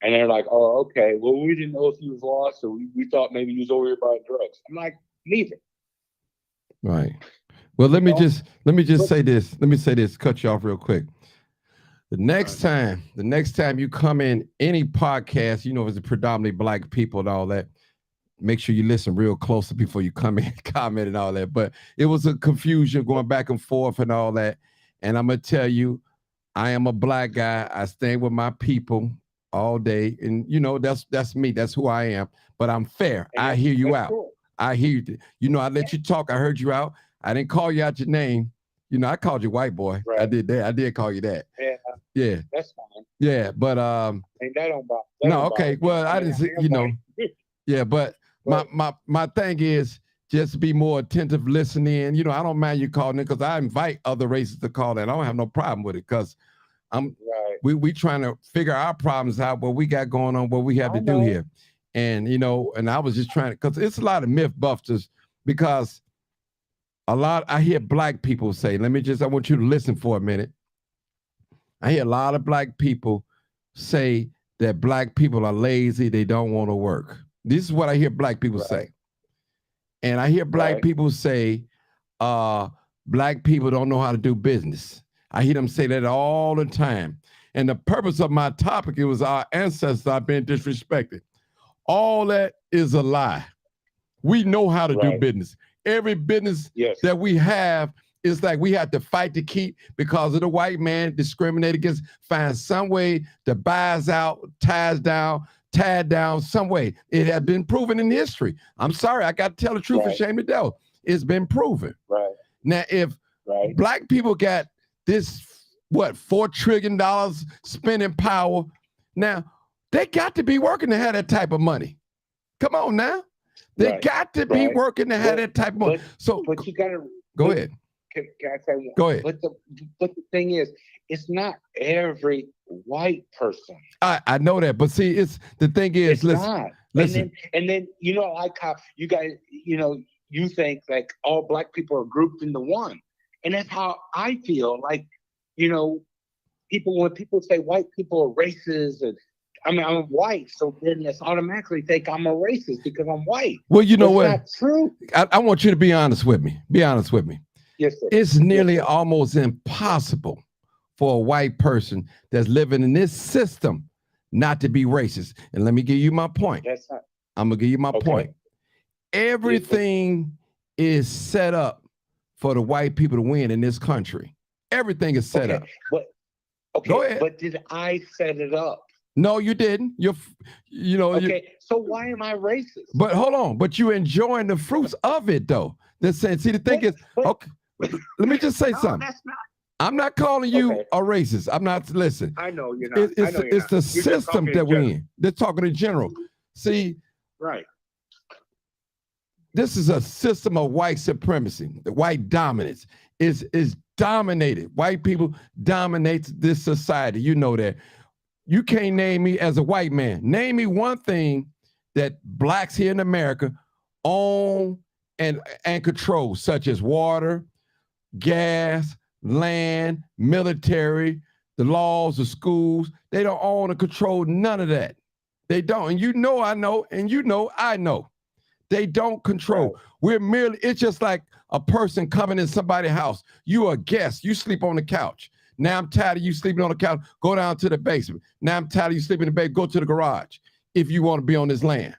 And they're like, oh, okay. Well, we didn't know if he was lost, so we thought maybe he was over here buying drugs. I'm like, neither. Right. Well, let me just say this. Let me say this, cut you off real quick. The next time you come in any podcast, you know, it's predominantly Black people and all that, make sure you listen real closely before you come in, comment and all that. But it was a confusion going back and forth and all that. And I'm going to tell you, I am a Black guy. I stand with my people all day. And, you know, that's me. That's who I am. But I'm fair. I hear you out. Cool. I hear you. You know, I let you talk. I heard you out. I didn't call you out your name. You know, I called you white boy. Right. I did that. I did call you that. Yeah. Yeah. That's fine. Yeah. But, and that don't bother. No, okay. Well, I didn't see, you know. Yeah. But my thing is just be more attentive, listening. You know, I don't mind you calling it because I invite other races to call that. I don't have no problem with it because we trying to figure our problems out, what we got going on, what we have to do here. And, you know, and I was just trying to, because it's a lot of myth busters because I hear Black people say, I want you to listen for a minute. I hear a lot of Black people say that Black people are lazy. They don't want to work. This is what I hear Black people say. And I hear Black people say, Black people don't know how to do business. I hear them say that all the time. And the purpose of my topic, it was our ancestors are being disrespected. All that is a lie. We know how to do business. Every business that we have is like we have to fight to keep because of the white man, discriminate against, find some way to buy us out, tie us down, tied down some way. It has been proven in history. I'm sorry, I got to tell the truth and shame the devil. It's been proven. Right. Now, if Black people got this, $4 trillion spending power, now they got to be working to have that type of money. Come on now. They got to be working to have that type of money. But you got to go ahead. Can I tell you? Go ahead. But the thing is, it's not every white person. I know that, but see, the thing is, listen. And then you know, like how you guys, you know, you think like all Black people are grouped into one, and that's how I feel. Like, you know, when people say white people are racist, and I mean, I'm white, so then it's automatically think I'm a racist because I'm white. Well, you know what? That's true. I want you to be honest with me. Be honest with me. Yes, sir. It's nearly almost impossible for a white person that's living in this system not to be racist. And let me give you my point. I'm going to give you my point. Everything is set up for the white people to win in this country. Everything is set up. Go ahead. But did I set it up? No, you didn't. So why am I racist? But hold on. But you're enjoying the fruits of it, though. See, the thing is, okay. Let me just say something. I'm not calling you a racist. I'm not. Listen. I know you're not. It's the system that we're in. They're talking in general. See. Right. This is a system of white supremacy. The white dominance is dominated. White people dominate this society. You know that. You can't name me as a white man. Name me one thing that Blacks here in America own and control, such as water, gas, land, military, the laws, the schools. They don't own or control none of that. They don't. And you know I know, and you know I know. They don't control. It's just like a person coming in somebody's house. You a guest. You sleep on the couch. Now I'm tired of you sleeping on the couch. Go down to the basement. Now I'm tired of you sleeping in the bed. Go to the garage if you want to be on this land.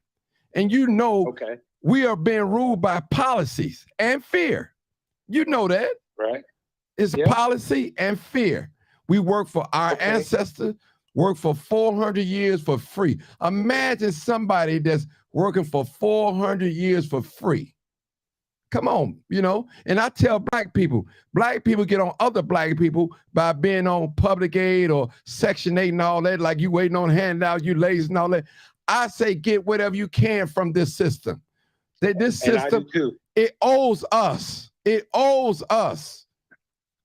And you know we are being ruled by policies and fear. You know that. Right. It's policy and fear. We work for our ancestors, work for 400 years for free. Imagine somebody that's working for 400 years for free. Come on, you know, and I tell Black people get on other Black people by being on public aid or Section 8 and all that, like you waiting on handouts, you lazy and all that. I say get whatever you can from this system. This system, it owes us. It owes us.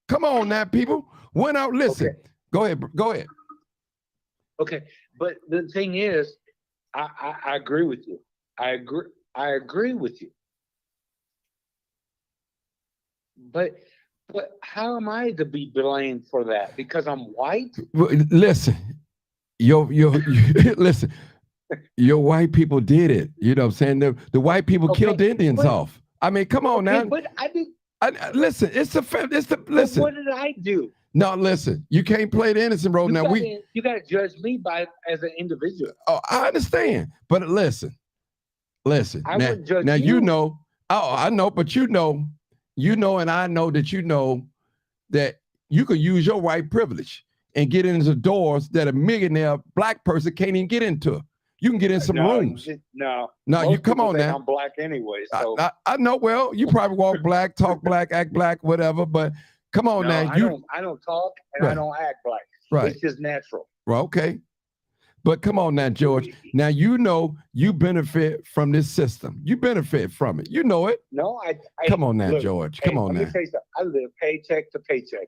Come on now, people. Listen. Go ahead. Okay, but the thing is, I agree with you. I agree with you. But how am I to be blamed for that? Because I'm white? Listen, listen, your white people did it. You know what I'm saying? The white people killed the Indians off. I mean, come on now. But I did. Listen, listen. What did I do? No, listen. You can't play the innocent role. You got to judge me as an individual. Oh, I understand, but listen. I wouldn't judge now you. You know. Oh, I know, but you know, and I know that you know that you could use your white privilege and get into doors that a millionaire black person can't even get into. You can get in some rooms. No, you come on now. I'm black anyway. So I know. Well, you probably walk black, talk black, act black, whatever. But come on now. I don't talk and I don't act black. Right. It's just natural. Well, okay. But come on now, George. Now you know you benefit from this system. You benefit from it. You know it. No, I come on now, look, George. Come on now. Let me tell you something. I live paycheck to paycheck.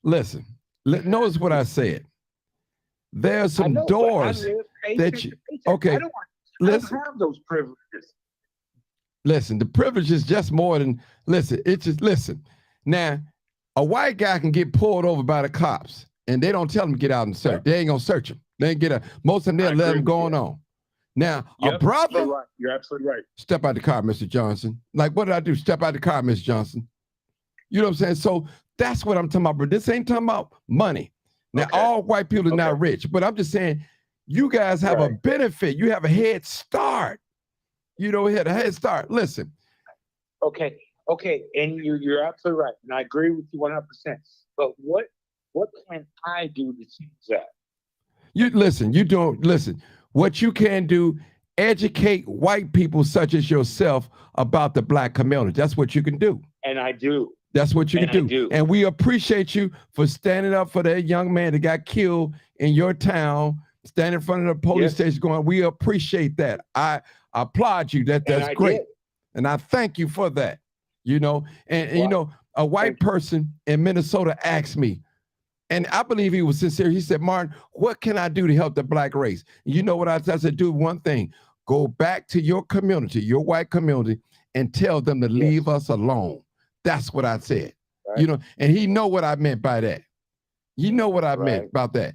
Listen. Notice what I said. There are some doors that you. Okay. I don't have those privileges. Listen, the privilege is just more than. Listen, it's just listen. Now, a white guy can get pulled over by the cops, and they don't tell him to get out and search. They ain't gonna search him. They ain't most of them they'll let him go on. Now, a brother, you're absolutely right. Step out the car, Mr. Johnson. Like, what did I do? Step out the car, Miss Johnson. You know what I'm saying? So that's what I'm talking about. But this ain't talking about money. Now, all white people are not rich, but I'm just saying, you guys have a benefit. You have a head start. You know, had a head start. Listen. Okay, and you're absolutely right, and I agree with you 100%. But what can I do to change that? You don't listen. What you can do, educate white people such as yourself about the black community. That's what you can do. And I do. That's what you can do. And we appreciate you for standing up for that young man that got killed in your town, standing in front of the police station going, we appreciate that. I applaud you. That's great. And I thank you for that. You know, and you know, a white person in Minnesota asked me, and I believe he was sincere. He said, Martin, what can I do to help the black race? You know what I said? Do one thing. Go back to your community, your white community, and tell them to leave us alone. That's what I said. Right. You know, and he know what I meant by that. You know what I meant about that.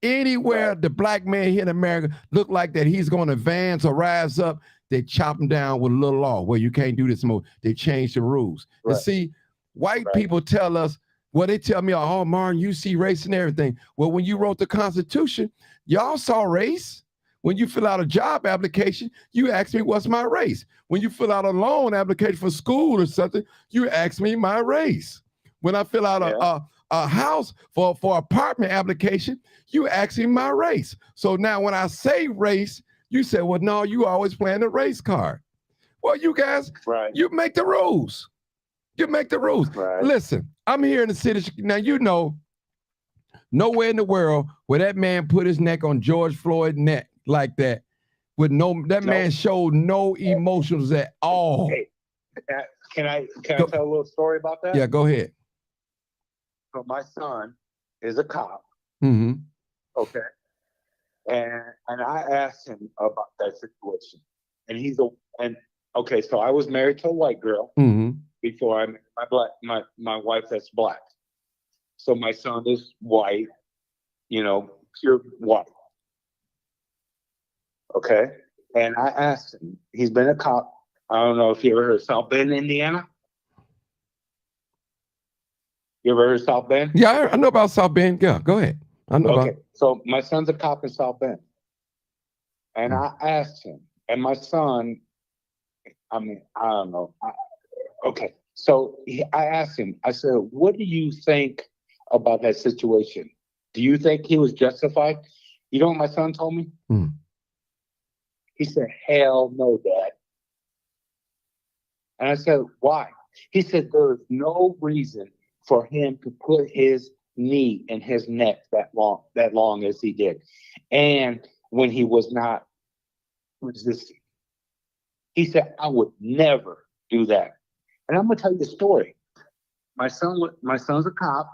Anywhere the black man here in America look like that he's going to advance or rise up, they chop him down with a little law where you can't do this more. They change the rules. And see, white people tell us, well, they tell me, oh, Martin, you see race and everything. Well, when you wrote the Constitution, y'all saw race. When you fill out a job application, you ask me what's my race. When you fill out a loan application for school or something, you ask me my race. When I fill out a house for apartment application, you ask me my race. So now when I say race, you say, well, no, you always playing the race card. Well, you guys, you make the rules. You make the rules. Listen, I'm here in the city. Now, you know, nowhere in the world where that man put his neck on George Floyd's neck like that, with man showed no emotions at all. Hey, can I tell a little story about that? Yeah, go ahead. So my son is a cop. Mm-hmm. Okay. And I asked him about that situation. And okay, so I was married to a white girl before I met my wife that's black. So my son is white, you know, pure white. Okay. And I asked him, he's been a cop. I don't know if you ever heard of South Bend, Indiana. You ever heard of South Bend? Yeah, I know about South Bend. Yeah, go ahead. I know about. So my son's a cop in South Bend. And I asked him, and my son, I mean, I don't know. So I asked him, I said, what do you think about that situation? Do you think he was justified? You know what my son told me? He said, hell no, Dad. And I said, why? He said, there is no reason for him to put his knee in his neck that long as he did. And when he was not resisting. He said, I would never do that. And I'm gonna tell you the story. My son's a cop,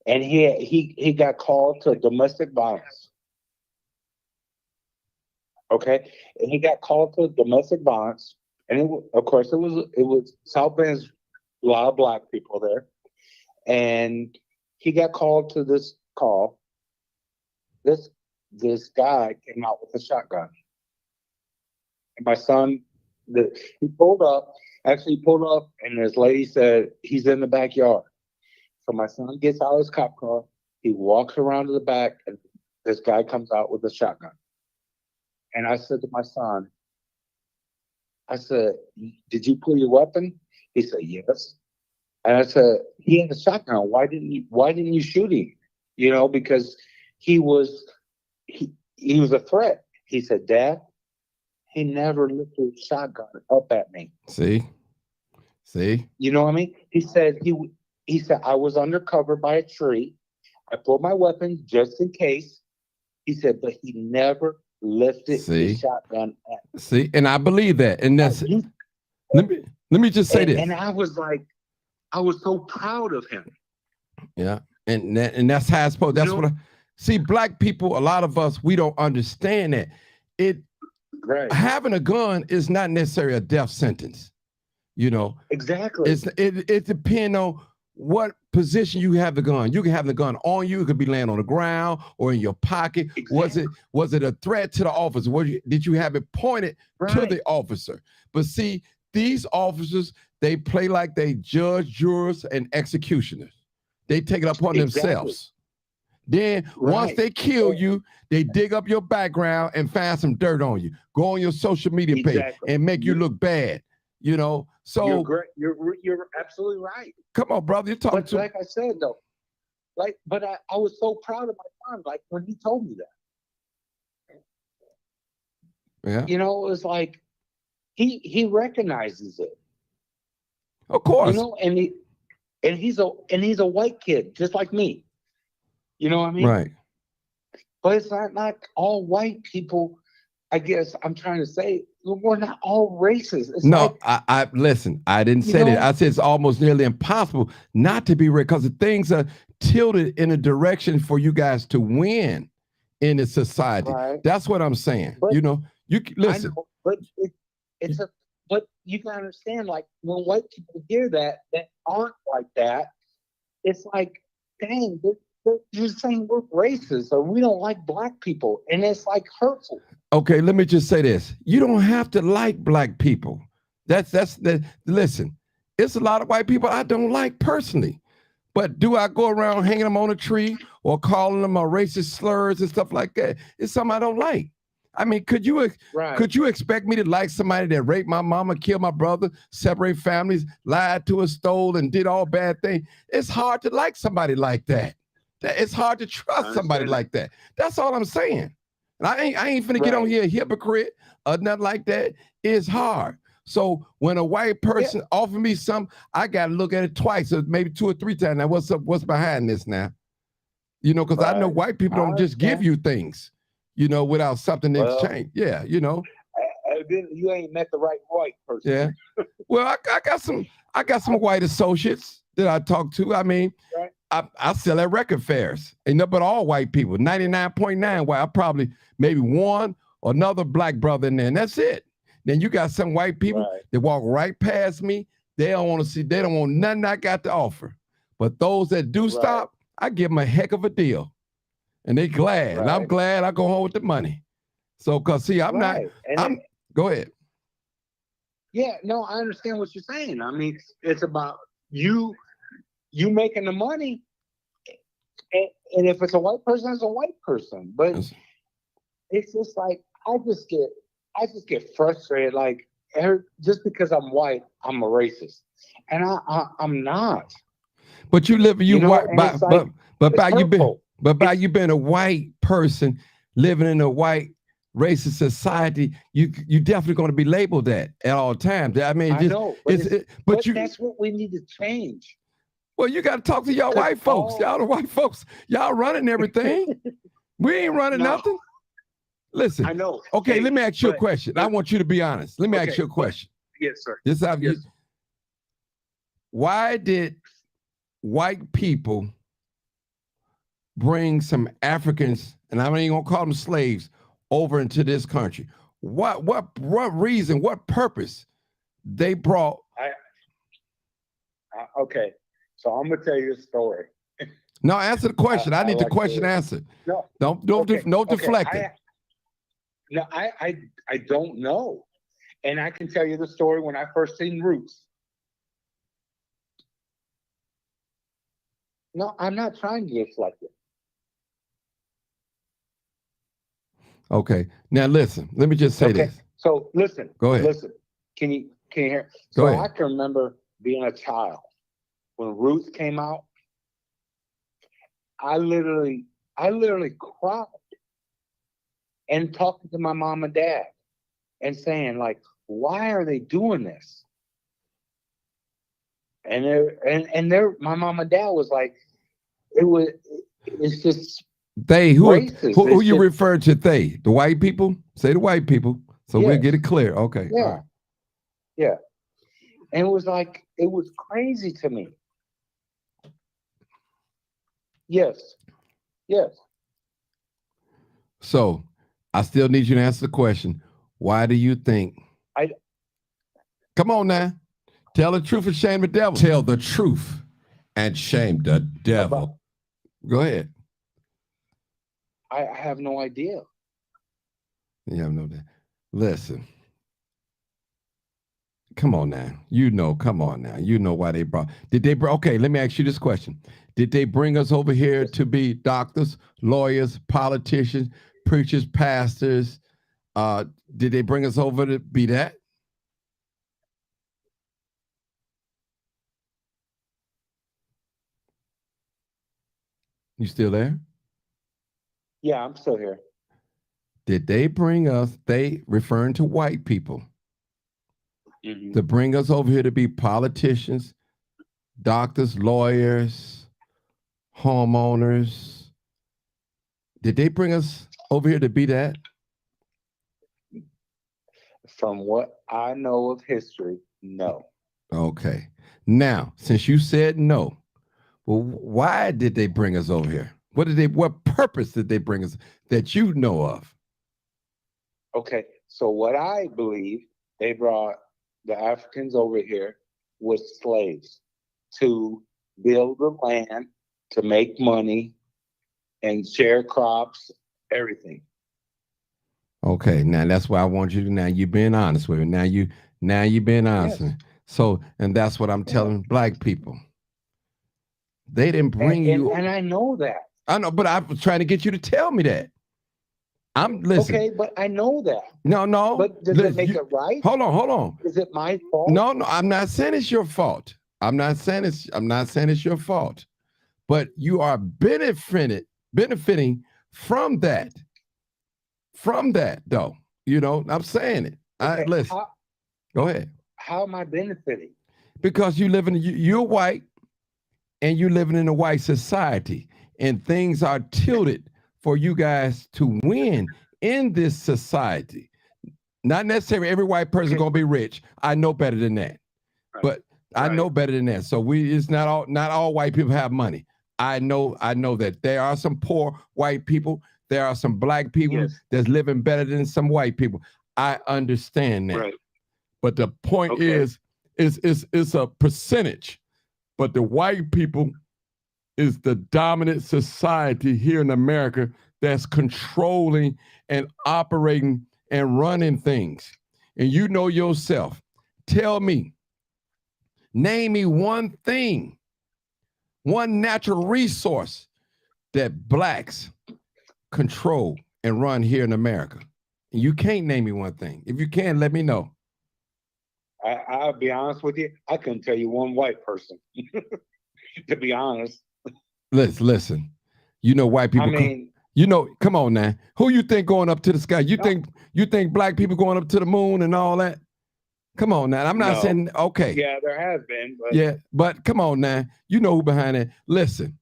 and he got called to domestic violence. Okay, and he got called to domestic violence, and of course it was South Bend's a lot of black people there, and he got called to this call. This guy came out with a shotgun, and my son, he pulled up. Actually, he pulled up, and this lady said he's in the backyard. So my son gets out of his cop car. He walks around to the back, and this guy comes out with a shotgun. And I said to my son, I said, "Did you pull your weapon?" He said, "Yes." And I said, "He had a shotgun. Why didn't you shoot him? You know, because he was a threat." He said, "Dad, he never lifted his shotgun up at me." See? You know what I mean? He said I was under cover by a tree. I pulled my weapon just in case. He said, but he never lifted his shotgun at me. See, and I believe that. And that's let me just say this. And I was like, I was so proud of him. Yeah. And that's how it's supposed. That's what see, black people, a lot of us, we don't understand that. Having a gun is not necessarily a death sentence. You know, exactly. It depends on what position you have the gun. You can have the gun on you. It could be laying on the ground or in your pocket. Exactly. Was it a threat to the officer? Did you have it pointed to the officer? But see, these officers, they play like they judge, jurors, and executioners. They take it upon themselves. Then once they kill you, they dig up your background and find some dirt on you. Go on your social media page and make you look bad. You know, so you're great. You're absolutely right. Come on, brother. You're talking to like I said though, but I was so proud of my son, like when he told me that. Yeah. You know, it was like he recognizes it. Of course. You know, and he's a white kid, just like me. You know what I mean? Right. But it's not all white people. I guess I'm trying to say we're not all racist. It's no, I listen. I didn't say that. I said it's almost nearly impossible not to be racist because the things are tilted in a direction for you guys to win in the society. Right. That's what I'm saying. But, you know, you listen. I know, but but you can understand, like when white people hear that aren't like that, it's like, dang, you're saying we're racist or we don't like black people, and it's like hurtful. Okay, let me just say this. You don't have to like black people. Listen, it's a lot of white people I don't like personally. But do I go around hanging them on a tree or calling them a racist slurs and stuff like that? It's something I don't like. I mean, could you expect me to like somebody that raped my mama, killed my brother, separate families, lied to us, stole, and did all bad things? It's hard to like somebody like that. It's hard to trust somebody like that. That's all I'm saying. And I ain't finna get on here a hypocrite or nothing like that. It's hard. So when a white person offer me something, I gotta look at it twice or maybe 2 or 3 times. Now what's up? What's behind this now? You know, because I know white people don't just give you things, you know, without something in exchange. Yeah, you know. You ain't met the right white person. Yeah. Well, I got some white associates that I talk to. I mean, I sell at record fairs. Ain't nothing but all white people. 99.9 white. I probably maybe one or another black brother in there, and that's it. Then you got some white people that walk right past me. They don't want to see. They don't want nothing I got to offer. But those that do stop, I give them a heck of a deal, and they glad. And I'm glad I go home with the money. So, cause see, I'm not. Go ahead. Yeah, no, I understand what you're saying. I mean, it's about you making the money, and if it's a white person, it's a white person. But it's just like I just get frustrated. Like just because I'm white, I'm a racist, and I'm not. But you live, white, by you being a white person living in a white racist society, you definitely going to be labeled that at all times. I mean, I know, but that's what we need to change. Well, you got to talk to y'all white folks. Y'all the white folks. Y'all running everything. We ain't running nothing. Listen. I know. Okay, let me ask you a question. I want you to be honest. Let me ask you a question. Yes, sir. Why did white people bring some Africans, and I'm not even gonna call them slaves, over into this country? What reason, what purpose they brought? Okay, so I'm gonna tell you a story. No, answer the question. I need the like question answered. No, Don't okay, no okay, deflecting. No, I don't know, and I can tell you the story when I first seen Roots. No, I'm not trying to deflect it. Okay. Now listen, let me just say Okay, this. so listen. Go ahead. Listen. Can you hear? Go So ahead. I can remember being a child when Roots came out. I literally cried and talking to my mom and dad and saying like, why are they doing this? And my mom and dad was like, it's just They racist. who It's you just- refer to? They, the white people? Say the white people, so we'll Yes. get it clear. Okay. Yeah. All right. Yeah. And it was like, it was crazy to me. Yes. Yes. So I still need you to answer the question. Why do you think? Come on now. Tell the truth and shame the devil. Tell the truth and shame the devil. Go ahead. I have no idea. Yeah, I know that. Listen. Come on now. Come on now. You know why they brought. Okay, let me ask you this question. Did they bring us over here to be doctors, lawyers, politicians, preachers, pastors? Did they bring us over to be that? You still there? Yeah, I'm still here. Did they bring us, they referring to white people, to bring us over here to be politicians, doctors, lawyers, homeowners? Did they bring us over here to be that? From what I know of history, no. Okay. Now, since you said no, well, why did they bring us over here? What purpose did they bring us that you know of? Okay, so what I believe, they brought the Africans over here with slaves to build the land, to make money, and share crops, everything. Okay, now that's why I want you to. Now you've been honest with me. Now you've been honest. Yes. So, and that's what I'm telling black people. They didn't bring you. And I know that. I know, but I was trying to get you to tell me that. I'm listening. Okay, but I know that. No. But does it make it right? Hold on. Is it my fault? No, I'm not saying it's your fault. I'm not saying it's your fault. But you are benefiting from that. From that, though. You know, I'm saying it. Okay, listen. Go ahead. How am I benefiting? Because you're white and you're living in a white society, and things are tilted for you guys to win in this society. Not necessarily every white person is gonna be rich. I know better than that. Right. But I know better than that. So it's not all white people have money. I know that there are some poor white people. There are some black people that's living better than some white people. I understand that. Right. But the point is a percentage. But the white people is the dominant society here in America that's controlling and operating and running things. And you know yourself. Tell me, name me one thing, one natural resource that blacks control and run here in America. And you can't name me one thing. If you can, let me know. I'll be honest with you. I couldn't tell you one white person, to be honest. Listen. You know white people. Come on now. Who you think going up to the sky? You think black people going up to the moon and all that? Come on now. I'm not saying okay. Yeah, there has been. But yeah, but come on now. You know who behind it. Listen.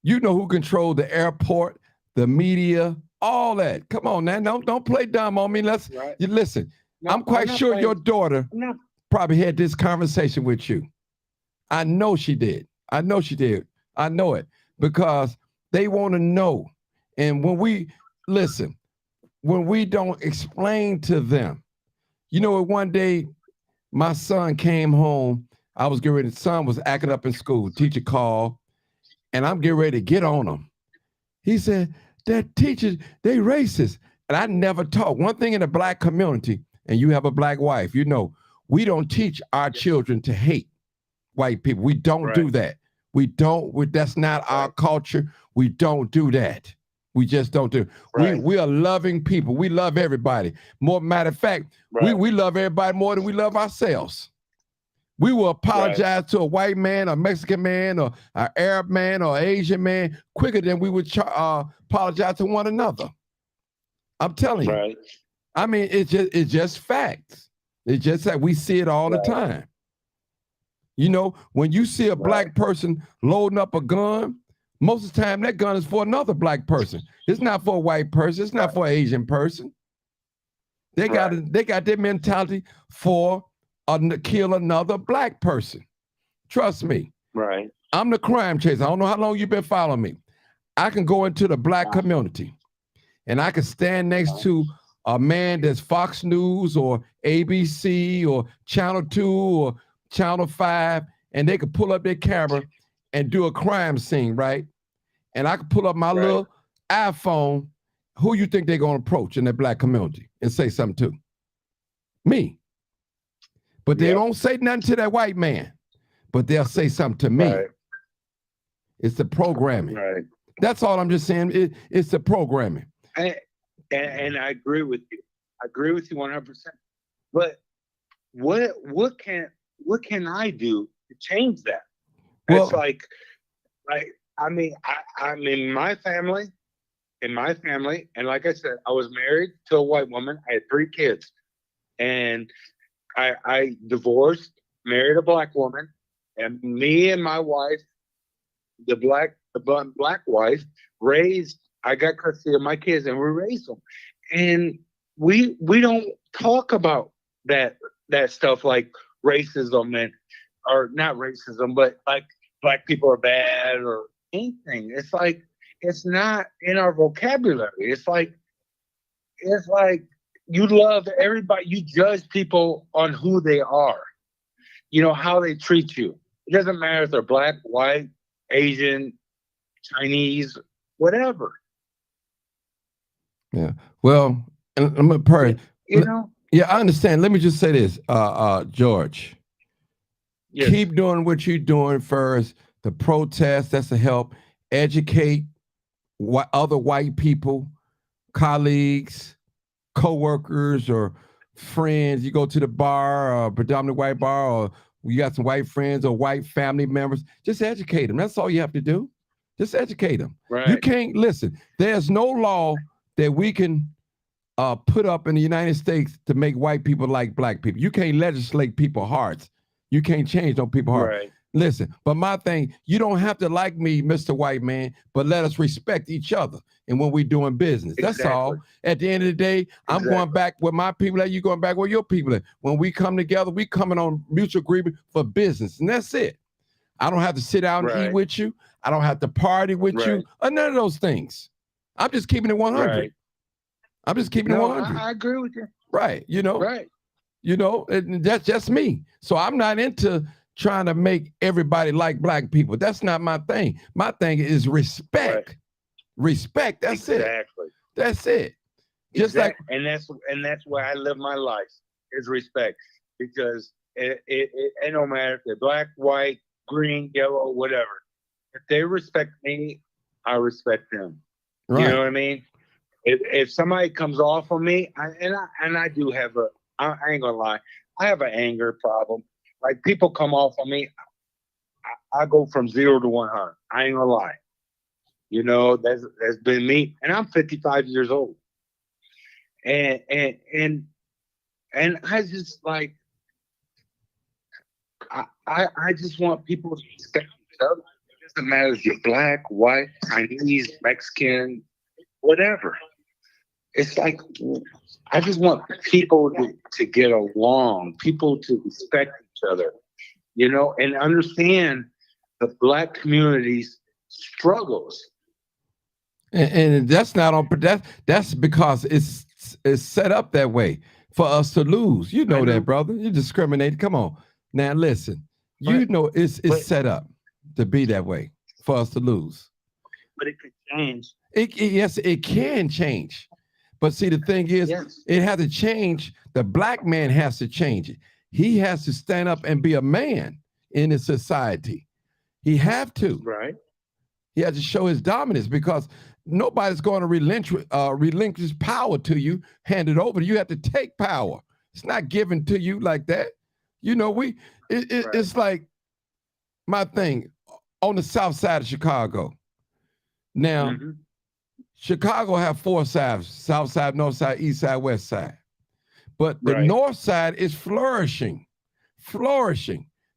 You know who controlled the airport, the media, all that. Come on now. Don't play dumb on me. You listen. No, I'm quite sure your daughter probably had this conversation with you. I know she did. I know it because they want to know. And when we listen, when we don't explain to them. You know, one day my son came home. I was getting ready. The son was acting up in school. Teacher called, and I'm getting ready to get on him. He said, that teachers, they racist. And I never taught. One thing in the black community, and you have a black wife, you know, we don't teach our children to hate white people. We don't do that. We don't. That's not our culture. We don't do that. We just don't do. We are loving people. We love everybody. More matter of fact, we love everybody more than we love ourselves. We will apologize to a white man, a Mexican man, or an Arab man, or Asian man quicker than we would apologize to one another. I'm telling you. I mean, it's just facts. It's just that we see it all the time. You know, when you see a black person loading up a gun, most of the time that gun is for another black person. It's not for a white person. It's not for an Asian person. They got their mentality for kill another black person. Trust me. I'm the crime chaser. I don't know how long you've been following me. I can go into the black community and I can stand next to a man that's Fox News or ABC or Channel 2 or Channel 5, and they could pull up their camera and do a crime scene, right? And I could pull up my little iPhone. Who you think they're going to approach in that black community and say something to? Me. But they don't say nothing to that white man, but they'll say something to me. It's the programming. That's all I'm just saying. It's the programming. And I agree with you. I agree with you 100%. But what can I do to change that? Well, it's like I mean, I'm in my family, and like I said, I was married to a white woman. I had 3 kids, and I divorced, married a black woman, and me and my wife, the black wife, I got custody of my kids, and we raised them. And we don't talk about that stuff like racism or not racism, but like black people are bad or anything. It's like, it's not in our vocabulary. It's like you love everybody. You judge people on who they are, you know, how they treat you. It doesn't matter if they're black, white, Asian, Chinese, whatever. Yeah. Well, I'm gonna pray. You know? Yeah, I understand. Let me just say this, George. Yes. Keep doing what you're doing first. The protest, that's a help. Educate other white people, colleagues, co-workers, or friends. You go to the bar, or predominantly white bar, or you got some white friends or white family members. Just educate them. That's all you have to do. Just educate them. You can't listen. There's no law that we can put up in the United States to make white people like black people. You can't legislate people's hearts. You can't change no people's hearts. Listen, but my thing, you don't have to like me, Mr. White Man, but let us respect each other. And when we're doing business, that's all. At the end of the day, I'm going back with my people, you going back with your people. When we come together, we coming on mutual agreement for business, and that's it. I don't have to sit down and eat with you. I don't have to party with you, or none of those things. I'm just keeping it 100. I'm just keeping it 100. I agree with you. Right. You know. You know, and that's just me. So I'm not into trying to make everybody like black people. That's not my thing. My thing is respect. Respect. That's it. That's it. Just like, and that's where I live my life, is respect. Because it don't matter if they're black, white, green, yellow, whatever. If they respect me, I respect them. You know what I mean? If somebody comes off of me, I do have I ain't gonna lie, I have an anger problem. Like, people come off of me, I go from 0 to 100. I ain't gonna lie. You know, that's been me, and I'm 55 years old. And I just like, I just want people to respect each other. It doesn't matter if you're black, white, Chinese, Mexican, whatever. It's like, I just want people to get along, people to respect each other, you know, and understand the black community's struggles. And that's not on. That's because it's is set up that way for us to lose. You know that, brother. You discriminate. Come on. Now listen. You know it's set up to be that way for us to lose. But it could change. Yes, it can change. But see, the thing is, it has to change. The black man has to change it. He has to stand up and be a man in his society. He have to. Right. He has to show his dominance because nobody's going to relinquish power to you, hand it over. You have to take power. It's not given to you like that. You know, it's like my thing on the south side of Chicago. Now, Chicago have 4 sides: south side, north side, east side, west side. But the north side is flourishing.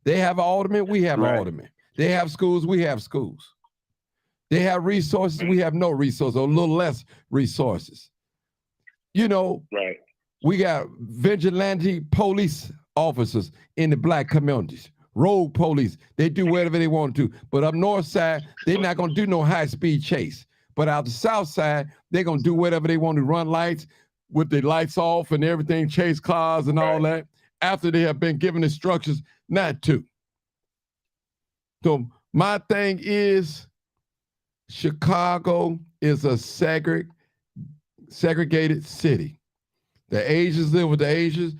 They have an alderman, we have an alderman. They have schools, we have schools. They have resources, we have no resources, or a little less resources. You know, we got vigilante police officers in the black communities, road police. They do whatever they want to. But up north side, they're not going to do no high-speed chase. But out the south side, they're going to do whatever they want to, run lights with the lights off and everything, chase cars and all that, after they have been given instructions not to. So my thing is, Chicago is a segregated city. The Asians live with the Asians,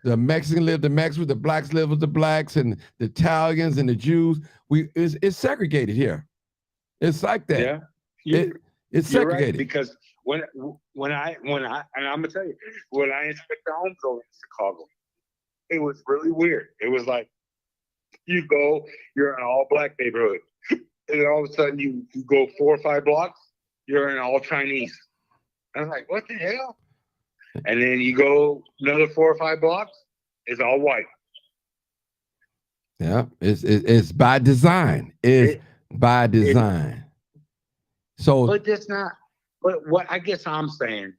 the Mexicans live with the Mexicans, the blacks live with the blacks, and the Italians and the Jews. It's segregated here. It's like that. Yeah. It's segregated. Right, because when I and I'm gonna tell you, when I inspected homes over in Chicago, it was really weird. It was like you go, you're in an all black neighborhood, and then all of a sudden you go 4 or 5 blocks, you're in all Chinese. I was like, what the hell? And then you go another 4 or 5 blocks, it's all white. Yeah, it's by design. It's by design. But that's not. But what I guess I'm saying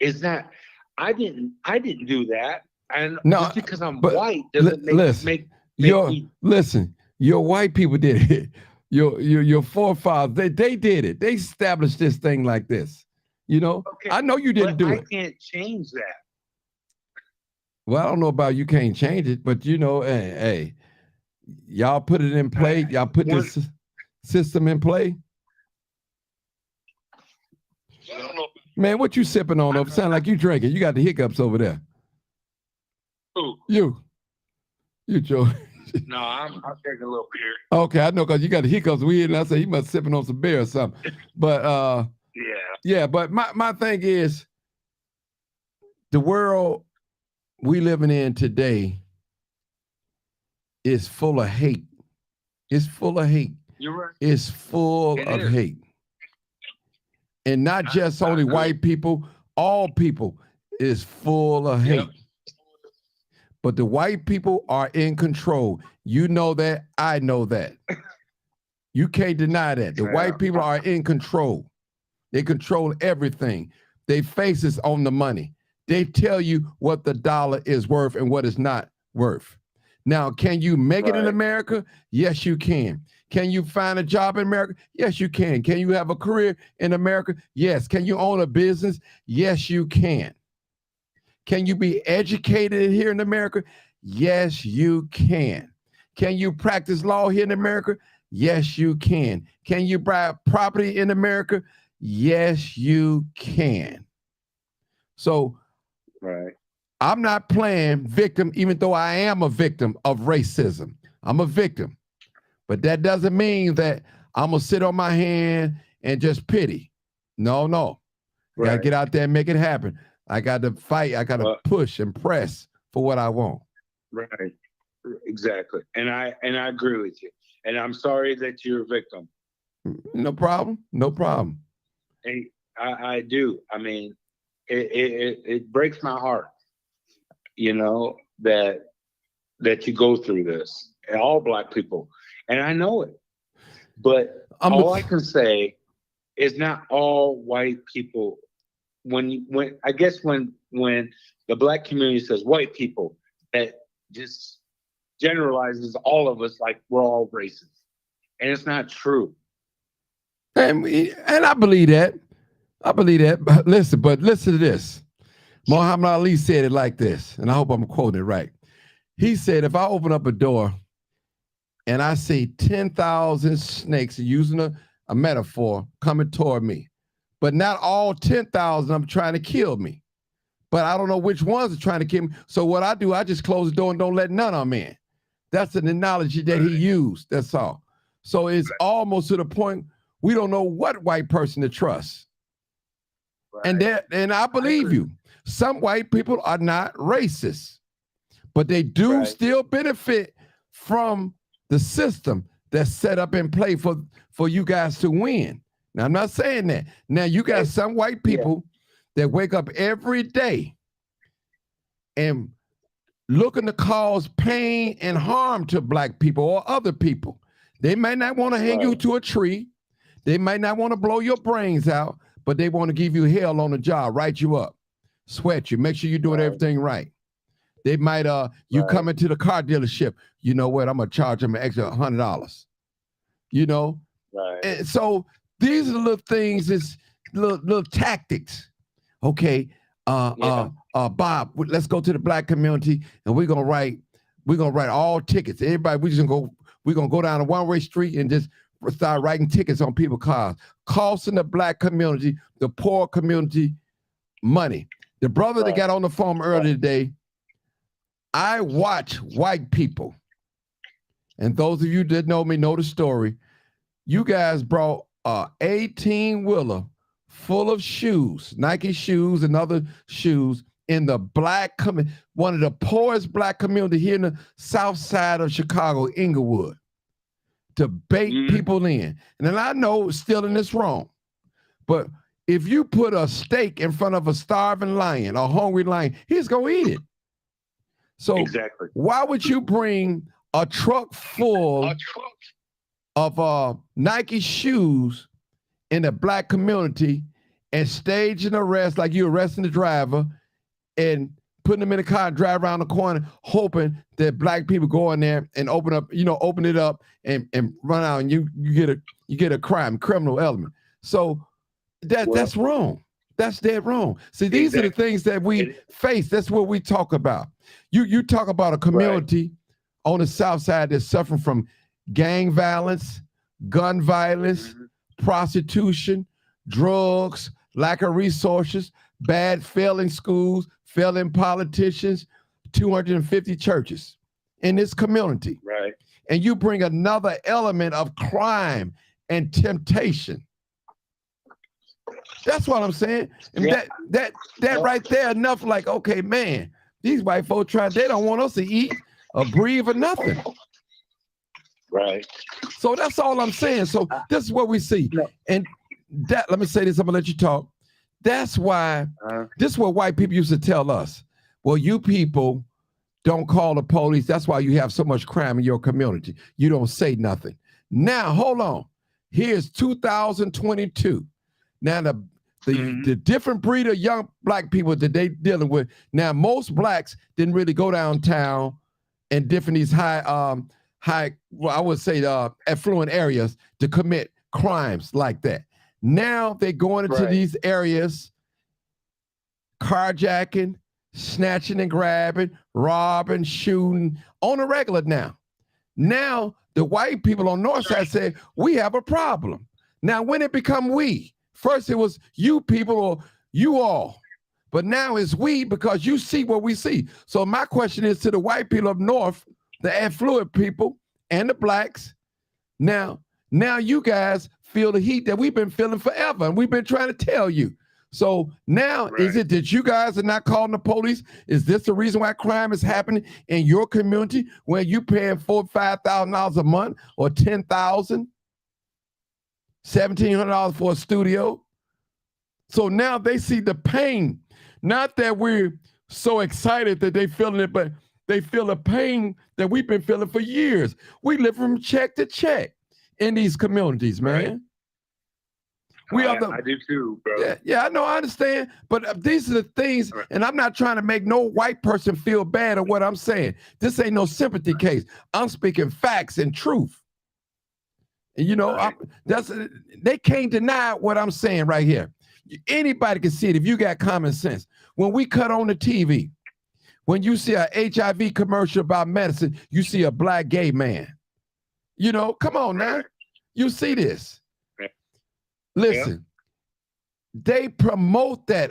is that I didn't do that, and just because I'm white doesn't make me. Listen, your white people did it. Your forefathers, they did it. They established this thing like this. You know, I know you didn't do it. I can't change that. Well, I don't know about you can't change it, but you know, hey, y'all put it in play. Y'all put this system in play. Man, what you sipping on over? Sound like you drinking. You got the hiccups over there. Who? You, Joe. No, I'm taking a little beer. Okay, I know because you got the hiccups weird, and I say you must sipping on some beer or something. But yeah. But my thing is, the world we living in today is full of hate. It's full of hate. You're right. It's full of hate. And not just only white people, all people is full of hate. But the white people are in control. You know that, I know that. You can't deny that. The white people are in control. They control everything. They faces on the money. They tell you what the dollar is worth and what it's not worth. Now, can you make it in America? Yes, you can. Can you find a job in America? Yes, you can. Can you have a career in America? Yes. Can you own a business? Yes, you can. Can you be educated here in America? Yes, you can. Can you practice law here in America? Yes, you can. Can you buy property in America? Yes, you can. So, I'm not playing victim, even though I am a victim of racism. I'm a victim. But that doesn't mean that I'm going to sit on my hand and just pity. No. I got to get out there and make it happen. I got to fight. I got to push and press for what I want. Right. Exactly. And I agree with you. And I'm sorry that you're a victim. No problem. And I do. I mean, it breaks my heart, you know, that you go through this. And all black people. And I know it. But all I can say is not all white people. When I guess when the black community says white people, that just generalizes all of us like we're all racist. And it's not true. And I believe that. I believe that. But listen to this. Muhammad Ali said it like this, and I hope I'm quoting it right. He said, if I open up a door and I see 10,000 snakes, using a metaphor, coming toward me, but not all 10,000 I'm trying to kill me. But I don't know which ones are trying to kill me. So what I do, I just close the door and don't let none of them in. That's an analogy that he used. That's all. So it's almost to the point we don't know what white person to trust. Right. And I believe you. Some white people are not racist, but they do still benefit from the system that's set up in play for you guys to win. Now, I'm not saying that. Now, you got some white people that wake up every day and looking to cause pain and harm to black people or other people. They might not want to hang you to a tree. They might not want to blow your brains out, but they want to give you hell on the job, write you up, sweat you, make sure you're doing everything right. They might, you come into the car dealership, you know what, I'm going to charge them an extra $100, you know? Right. And so these are the little things, it's little tactics. Okay, Bob, let's go to the black community and we're gonna write all tickets. Everybody, we're gonna go down a one-way street and just start writing tickets on people's cars, costing the black community, the poor community, money. The brother that got on the phone earlier today, I watch white people, and those of you that know me know the story. You guys brought 18-wheeler full of shoes, Nike shoes and other shoes in the black community, one of the poorest black community here in the south side of Chicago, Inglewood, to bait people in. And then I know stealing is wrong, but if you put a steak in front of a starving lion, a hungry lion, he's gonna eat it. So why would you bring a truck full of Nike shoes in the black community and stage an arrest like you arresting the driver and putting them in the car and drive around the corner, hoping that black people go in there and open it up and run out, and you get a criminal element. So that's wrong. That's dead wrong. See, these are the things that we face. That's what we talk about. You talk about a community on the south side that's suffering from gang violence, gun violence, prostitution, drugs, lack of resources, bad failing schools, failing politicians, 250 churches in this community. Right. And you bring another element of crime and temptation. That's what I'm saying. And that right there, enough like, okay, man, these white folks they don't want us to eat or breathe or nothing. Right. So that's all I'm saying. So this is what we see. And that, let me say this, I'm gonna let you talk. That's why, this is what white people used to tell us. Well, you people don't call the police. That's why you have so much crime in your community. You don't say nothing. Now, hold on. Here's 2022. Now, the different breed of young black people that they dealing with. Now, most blacks didn't really go downtown and different these high, well, I would say affluent areas to commit crimes like that. Now they're going into these areas, carjacking, snatching and grabbing, robbing, shooting on a regular now. Now the white people on North Side said, we have a problem. Now when it become we, first it was you people or you all, but now it's we because you see what we see. So my question is to the white people up north, the affluent people and the blacks, now you guys feel the heat that we've been feeling forever, and we've been trying to tell you. So now, is it that you guys are not calling the police? Is this the reason why crime is happening in your community where you paying $4,000, $5,000 a month or $10,000, $1,700 for a studio? So now they see the pain. Not that we're so excited that they feeling it, but they feel the pain that we've been feeling for years. We live from check to check in these communities, man. I do too, bro. Yeah, I know, I understand. But these are the things, and I'm not trying to make no white person feel bad at what I'm saying. This ain't no sympathy case. I'm speaking facts and truth. And you know, they can't deny what I'm saying right here. Anybody can see it if you got common sense. When we cut on the TV, when you see a HIV commercial about medicine, you see a black gay man. You know, come on now. You see this. Listen, they promote that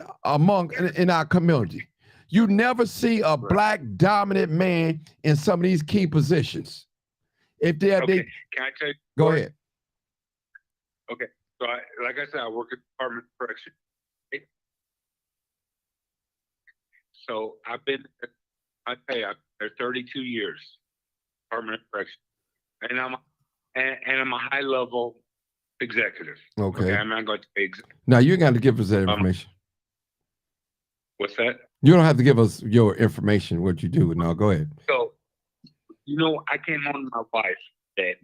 in our community. You never see a black dominant man in some of these key positions. If they can I tell you? Go ahead. Okay. So like I said, I work at the Department of Correction. So I've been there 32 years, Department of Correction. And I'm a high level executive. Okay. I'm not going to say executive. Now you got to give us that information. What's that? You don't have to give us your information, what you do. No, go ahead. So, I came on to my wife today,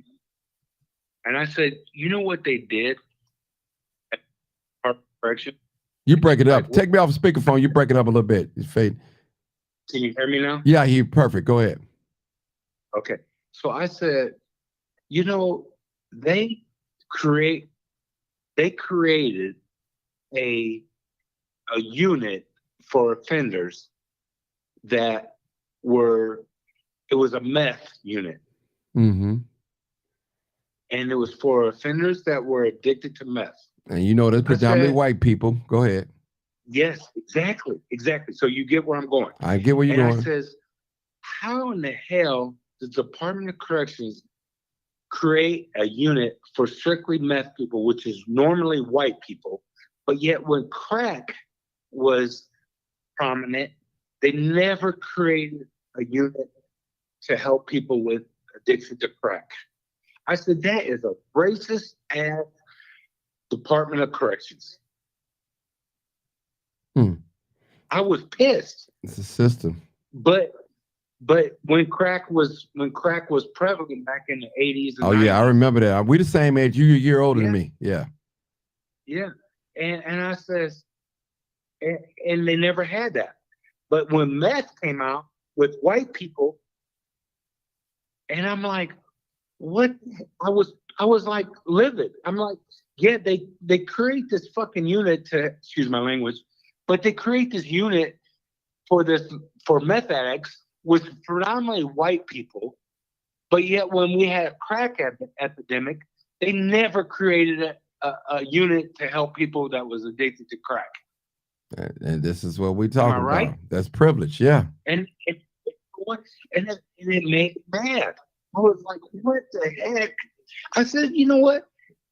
and I said, you know what they did at Department of Correction? You break it up. Take me off speakerphone. You break it up a little bit. It's fade. Can you hear me now? Yeah, you perfect. Go ahead. Okay. So I said, they created a unit for offenders that it was a meth unit. Mm-hmm. And it was for offenders that were addicted to meth. And that's predominantly white people. Go ahead. Yes, exactly. So you get where I'm going. I get where you're going. And I says, how in the hell does the Department of Corrections create a unit for strictly meth people, which is normally white people, but yet when crack was prominent, they never created a unit to help people with addiction to crack? I said, that is a racist ass Department of Corrections. I was pissed. It's a system. But when crack was prevalent back in the 80s and 90s, yeah, I remember that. We the same age. You a year older than me. Yeah. Yeah. And I says, and they never had that. But when meth came out with white people, and I'm like, what? I was like livid. I'm like, yeah, they create this fucking unit to, excuse my language, but they create this unit for meth addicts with predominantly white people. But yet when we had a crack epidemic, they never created a unit to help people that was addicted to crack. And this is what we talking about. Right? That's privilege, yeah. And it made me mad. I was like, what the heck? I said, you know what?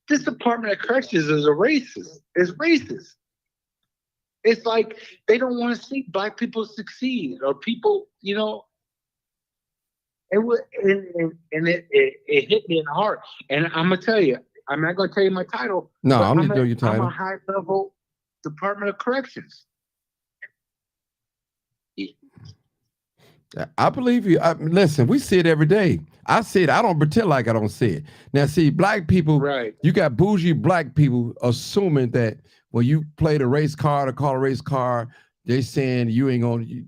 This Department of Corrections is racist. It's racist. It's like they don't want to see black people succeed or people, It hit me in the heart. And I'm gonna tell you, I'm not gonna tell you my title. No, I'm gonna tell you your title. I'm a high level Department of Corrections. I believe you. Listen, we see it every day. I see it. I don't pretend like I don't see it. Now, see, black people, right? You got bougie black people assuming that when you play the race card or call a race card, they saying you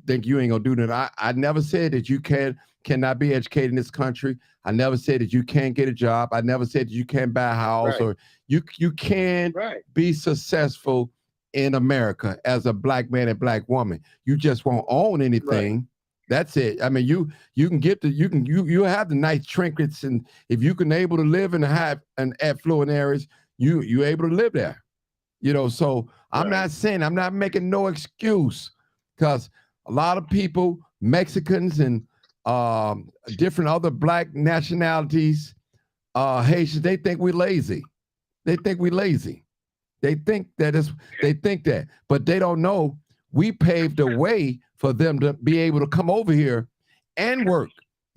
think you ain't gonna do that. I never said that you cannot be educated in this country. I never said that you can't get a job. I never said that you can't buy a house or you can be successful in America as a black man and black woman. You just won't own anything. Right. That's it. I mean, you can get you have the nice trinkets, and if you can able to live in the high and affluent areas, you able to live there. So I'm not making no excuse, because a lot of people, Mexicans and different other black nationalities, Haitians, they think we're lazy. They think that, but they don't know we paved the way for them to be able to come over here and work,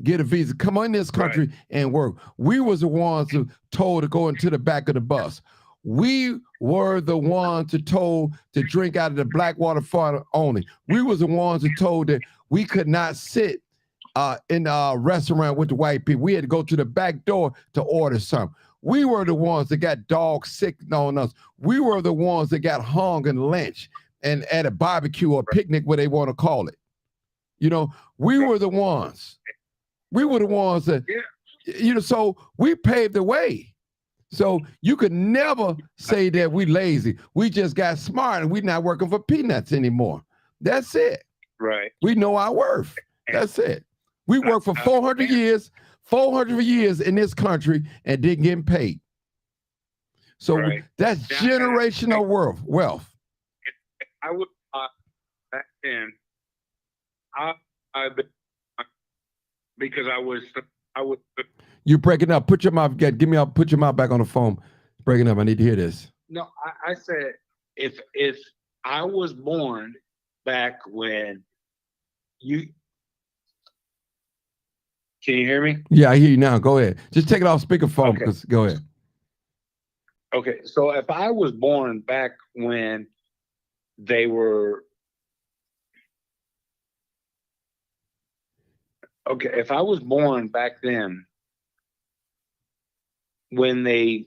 get a visa, come in this country and work. We was the ones who told to go into the back of the bus. We were the ones who told to drink out of the Blackwater Fund only. We was the ones who told that we could not sit in a restaurant with the white people. We had to go to the back door to order something. We were the ones that got dogs sick on us. We were the ones that got hung and lynched and at a barbecue or picnic, where they want to call it. We were the ones. We were the ones that, so we paved the way. So you could never say that we lazy. We just got smart and we're not working for peanuts anymore. That's it. Right. We know our worth. That's it. We worked for 400 years in this country and didn't get paid. So that's generational wealth. I would back then. Because I was. You're breaking up. Put your mouth. Put your mouth back on the phone. It's breaking up. I need to hear this. No, I said if I was born back when you. Can you hear me? Yeah, I hear you now. Go ahead. Just take it off speakerphone because go ahead. Okay, so if I was born back when they were if I was born back then when they,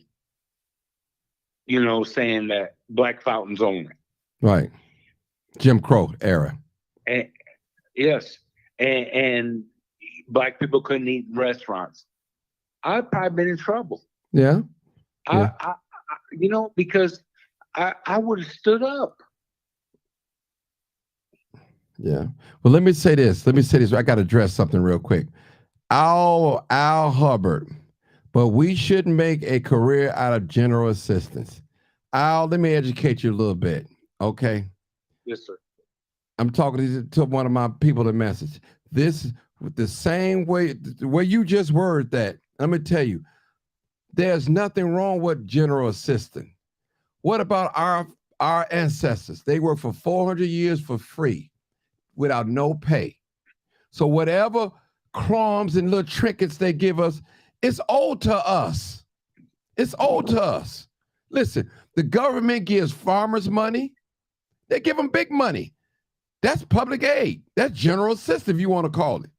saying that black fountains only. Right. Jim Crow era. And yes. And black people couldn't eat in restaurants. I'd probably been in trouble. Yeah. I because I would have stood up. Yeah. Well, let me say this. I got to address something real quick. Al Hubbard, but we shouldn't make a career out of general assistance. Al, let me educate you a little bit. Okay. Yes, sir. I'm talking to one of my people in message. This the same way, the way you just worded that. Let me tell you, there's nothing wrong with general assistant. What about our ancestors? They worked for 400 years for free, without no pay. So whatever crumbs and little trinkets they give us, it's owed to us. It's owed to us. Listen, the government gives farmers money. They give them big money. That's public aid. That's general assistance, if you want to call it.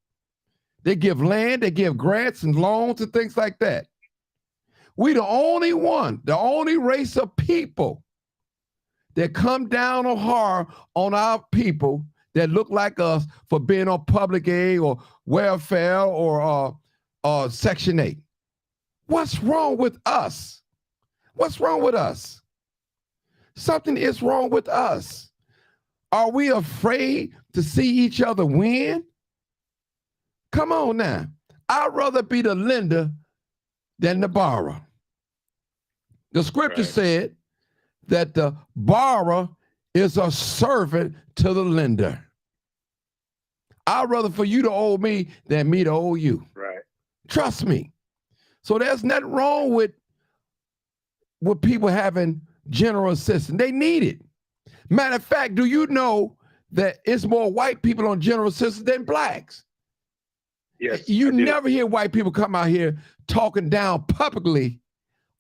They give land, they give grants and loans and things like that. We the only race of people that come down on hard on our people that look like us for being on public aid or welfare or Section 8. What's wrong with us? What's wrong with us? Something is wrong with us. Are we afraid to see each other win? Come on now. I'd rather be the lender than the borrower. The scripture said that the borrower is a servant to the lender. I'd rather for you to owe me than me to owe you. Right. Trust me. So there's nothing wrong with people having general assistance. They need it. Matter of fact, do you know that it's more white people on general assistance than blacks? Yes. You never hear white people come out here talking down publicly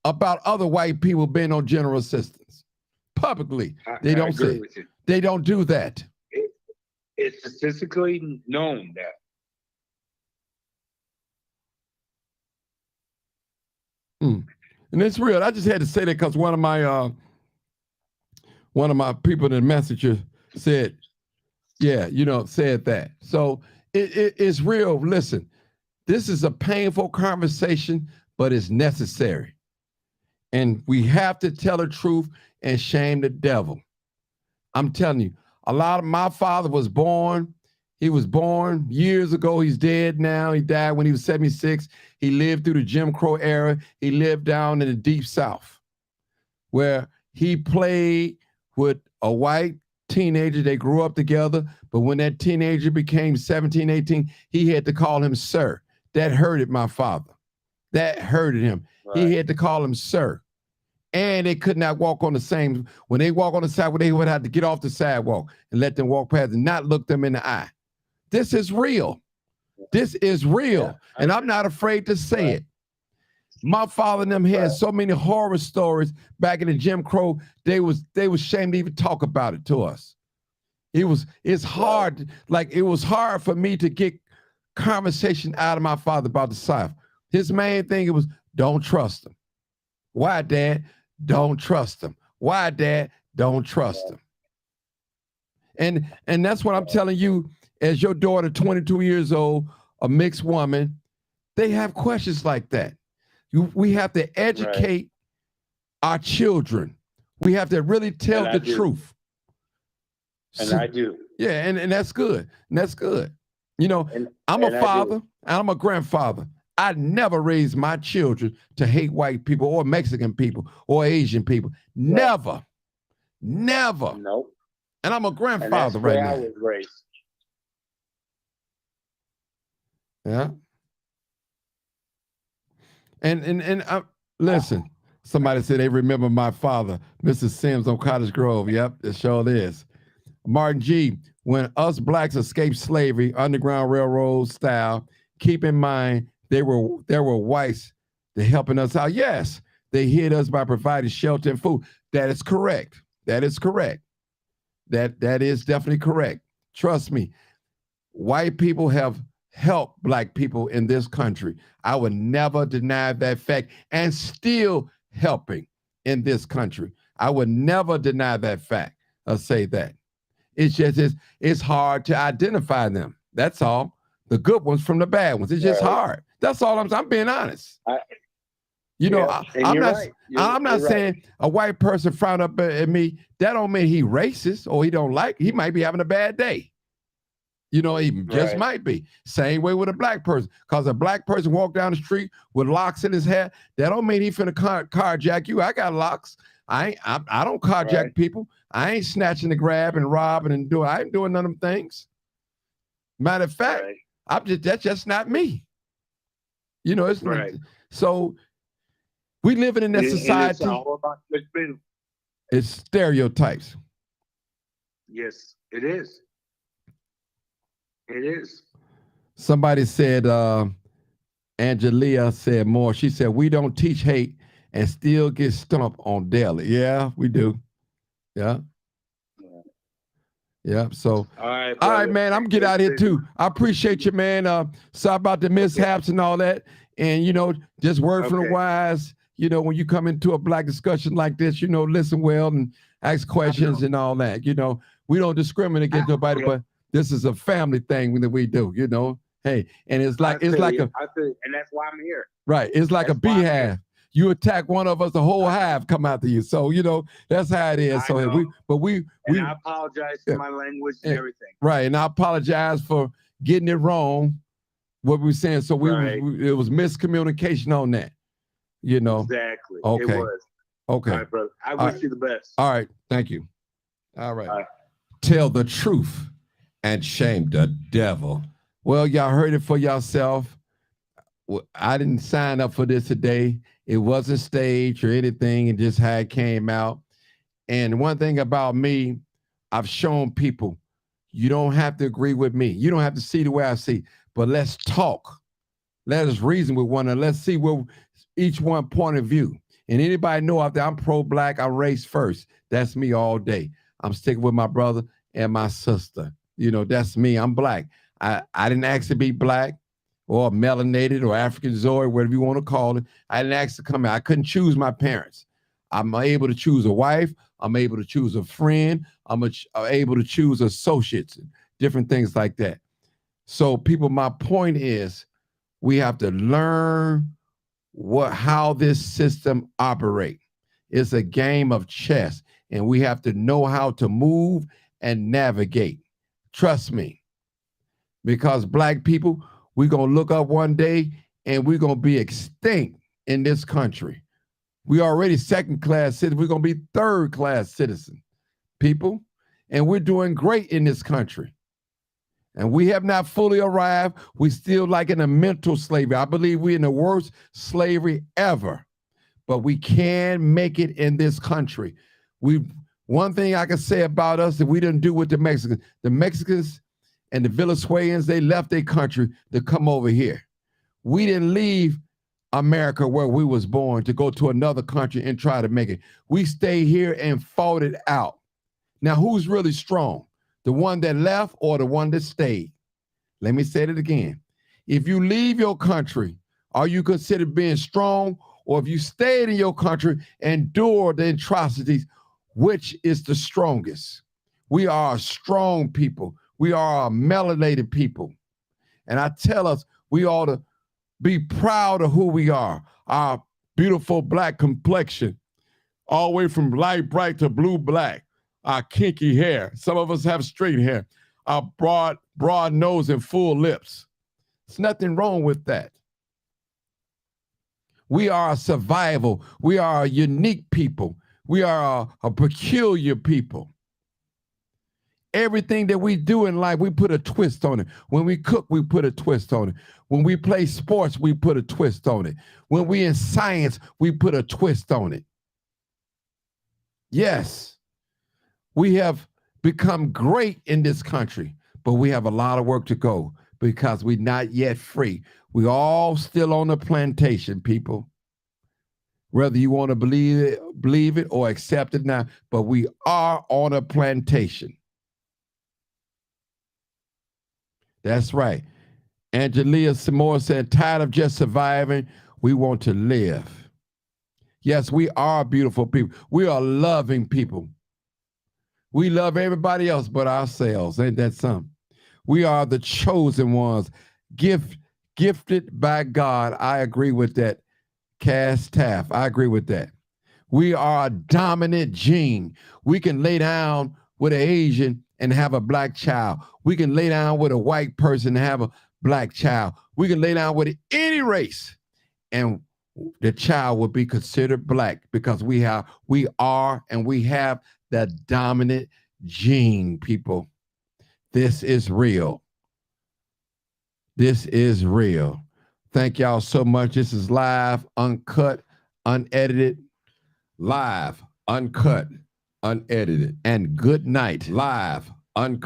about other white people being on general assistance. Publicly. They don't say. They don't do that. It's statistically known that. And it's real. I just had to say that because one of my people in the messenger said, said that. So it's real. Listen, this is a painful conversation, but it's necessary. And we have to tell the truth and shame the devil. I'm telling you, my father was born. He was born years ago. He's dead now. He died when he was 76. He lived through the Jim Crow era. He lived down in the Deep South where he played with a white teenager. They grew up together. But when that teenager became 17, 18, he had to call him sir. That hurted my father. That hurted him. Right. He had to call him sir. And they could not walk on the same. When they walk on the sidewalk, they would have to get off the sidewalk and let them walk past and not look them in the eye. This is real. This is real. Yeah, and I'm not afraid to say it. My father and them had so many horror stories back in the Jim Crow. They was ashamed to even talk about it to us. It's hard. Like it was hard for me to get conversation out of my father about the South. His main thing was don't trust him. Why, Dad? Don't trust him. Why, Dad? Don't trust him. And that's what I'm telling you. As your daughter, 22 years old, a mixed woman, they have questions like that. We have to educate our children. We have to really tell the truth. And I do. Yeah, and that's good. And that's good. You know, I'm a father and I'm a grandfather. I never raised my children to hate white people or Mexican people or Asian people. Never. Never. Nope. And I'm a grandfather right now. I was raised. Yeah. And listen, somebody said they remember my father, Mr. Sims on Cottage Grove. Yep, it sure is. Martin G., when us blacks escaped slavery, Underground Railroad style, keep in mind there were whites that helping us out. Yes, they hid us by providing shelter and food. That is correct. That is correct. That is definitely correct. Trust me, white people have helped black people in this country. I would never deny that fact, and still helping in this country. I would never deny that fact or say that. It's just it's hard to identify them. That's all. The good ones from the bad ones. It's just hard. That's all I'm being honest. I'm not saying a white person frown up at me. That don't mean he racist or he don't like. He might be having a bad day. You know, he just might be. Same way with a black person. Because a black person walk down the street with locks in his hair, that don't mean he finna carjack you. I got locks. I don't carjack people. I ain't snatching the grab and robbing and doing. I ain't doing none of them things. Matter of fact, that's just not me. You know, it's not, so we living in that society. It's all about it's stereotypes. Yes, it is. It is. Somebody said, Angelia said more. She said, we don't teach hate and still get stumped on daily. Yeah, we do. Yeah. Yeah. So, all right, man, I'm gonna get out of here too. I appreciate you, man. Sorry about the mishaps and all that. And, you know, just word from the wise, you know, when you come into a black discussion like this, you know, listen well and ask questions and all that. You know, we don't discriminate against nobody, but this is a family thing that we do, you know. Hey, and and that's why I'm here. Right. It's like a beehive. You attack one of us, the whole hive come after you. So, you know, that's how it is. So I apologize for my language and everything. Right. And I apologize for getting it wrong, what we were saying. So it was miscommunication on that. You know. Exactly. Okay. It was. Okay. All right, brother. I wish you the best. All right. Thank you. All right. Tell the truth and shame the devil. Well, y'all heard it for yourself. I didn't sign up for this today. It wasn't staged or anything. It just how it came out. And one thing about me, I've shown people, you don't have to agree with me. You don't have to see the way I see, but let's talk. Let us reason with one another. Let's see where each one point of view. And anybody know out there, I'm pro-black, I'm race first. That's me all day. I'm sticking with my brother and my sister. You know, that's me. I'm black. I didn't ask to be black or melanated or African Zoid, whatever you want to call it. I didn't ask to come out. I couldn't choose my parents. I'm able to choose a wife. I'm able to choose a friend. I'm able to choose associates, different things like that. So people, my point is we have to learn how this system operates. It's a game of chess, and we have to know how to move and navigate. Trust me, because black people, we're going to look up one day and we're going to be extinct in this country. We already second-class citizens. We're going to be third-class citizens, people. And we're doing great in this country. And we have not fully arrived. We still like in a mental slavery. I believe we're in the worst slavery ever. But we can make it in this country. One thing I can say about us that we didn't do with the Mexicans and the Venezuelans, they left their country to come over here. We didn't leave America where we was born to go to another country and try to make it. We stayed here and fought it out. Now, who's really strong? The one that left or the one that stayed? Let me say it again. If you leave your country, are you considered being strong? Or if you stayed in your country and endured the atrocities, which is the strongest? We are a strong people. We are a melanated people. And I tell us we ought to be proud of who we are, our beautiful black complexion, all the way from light bright to blue black, our kinky hair. Some of us have straight hair, our broad nose and full lips. There's nothing wrong with that. We are a survival. We are a unique people. We are a peculiar people. Everything that we do in life, we put a twist on it. When we cook, we put a twist on it. When we play sports, we put a twist on it. When we in science, we put a twist on it. Yes, we have become great in this country, but we have a lot of work to go because we're not yet free. We all still on the plantation, people. Whether you want to believe it or accept it now, but we are on a plantation. That's right. Angelia Samora said, tired of just surviving, we want to live. Yes, we are beautiful people. We are loving people. We love everybody else but ourselves. Ain't that something? We are the chosen ones, gifted by God. I agree with that. Cass Taff, I agree with that. We are a dominant gene. We can lay down with an Asian and have a black child. We can lay down with a white person and have a black child. We can lay down with any race and the child will be considered black because we are and we have that dominant gene, people. This is real. This is real. Thank y'all so much. This is live, uncut, unedited. Live, uncut, unedited. And good night. Live, uncut.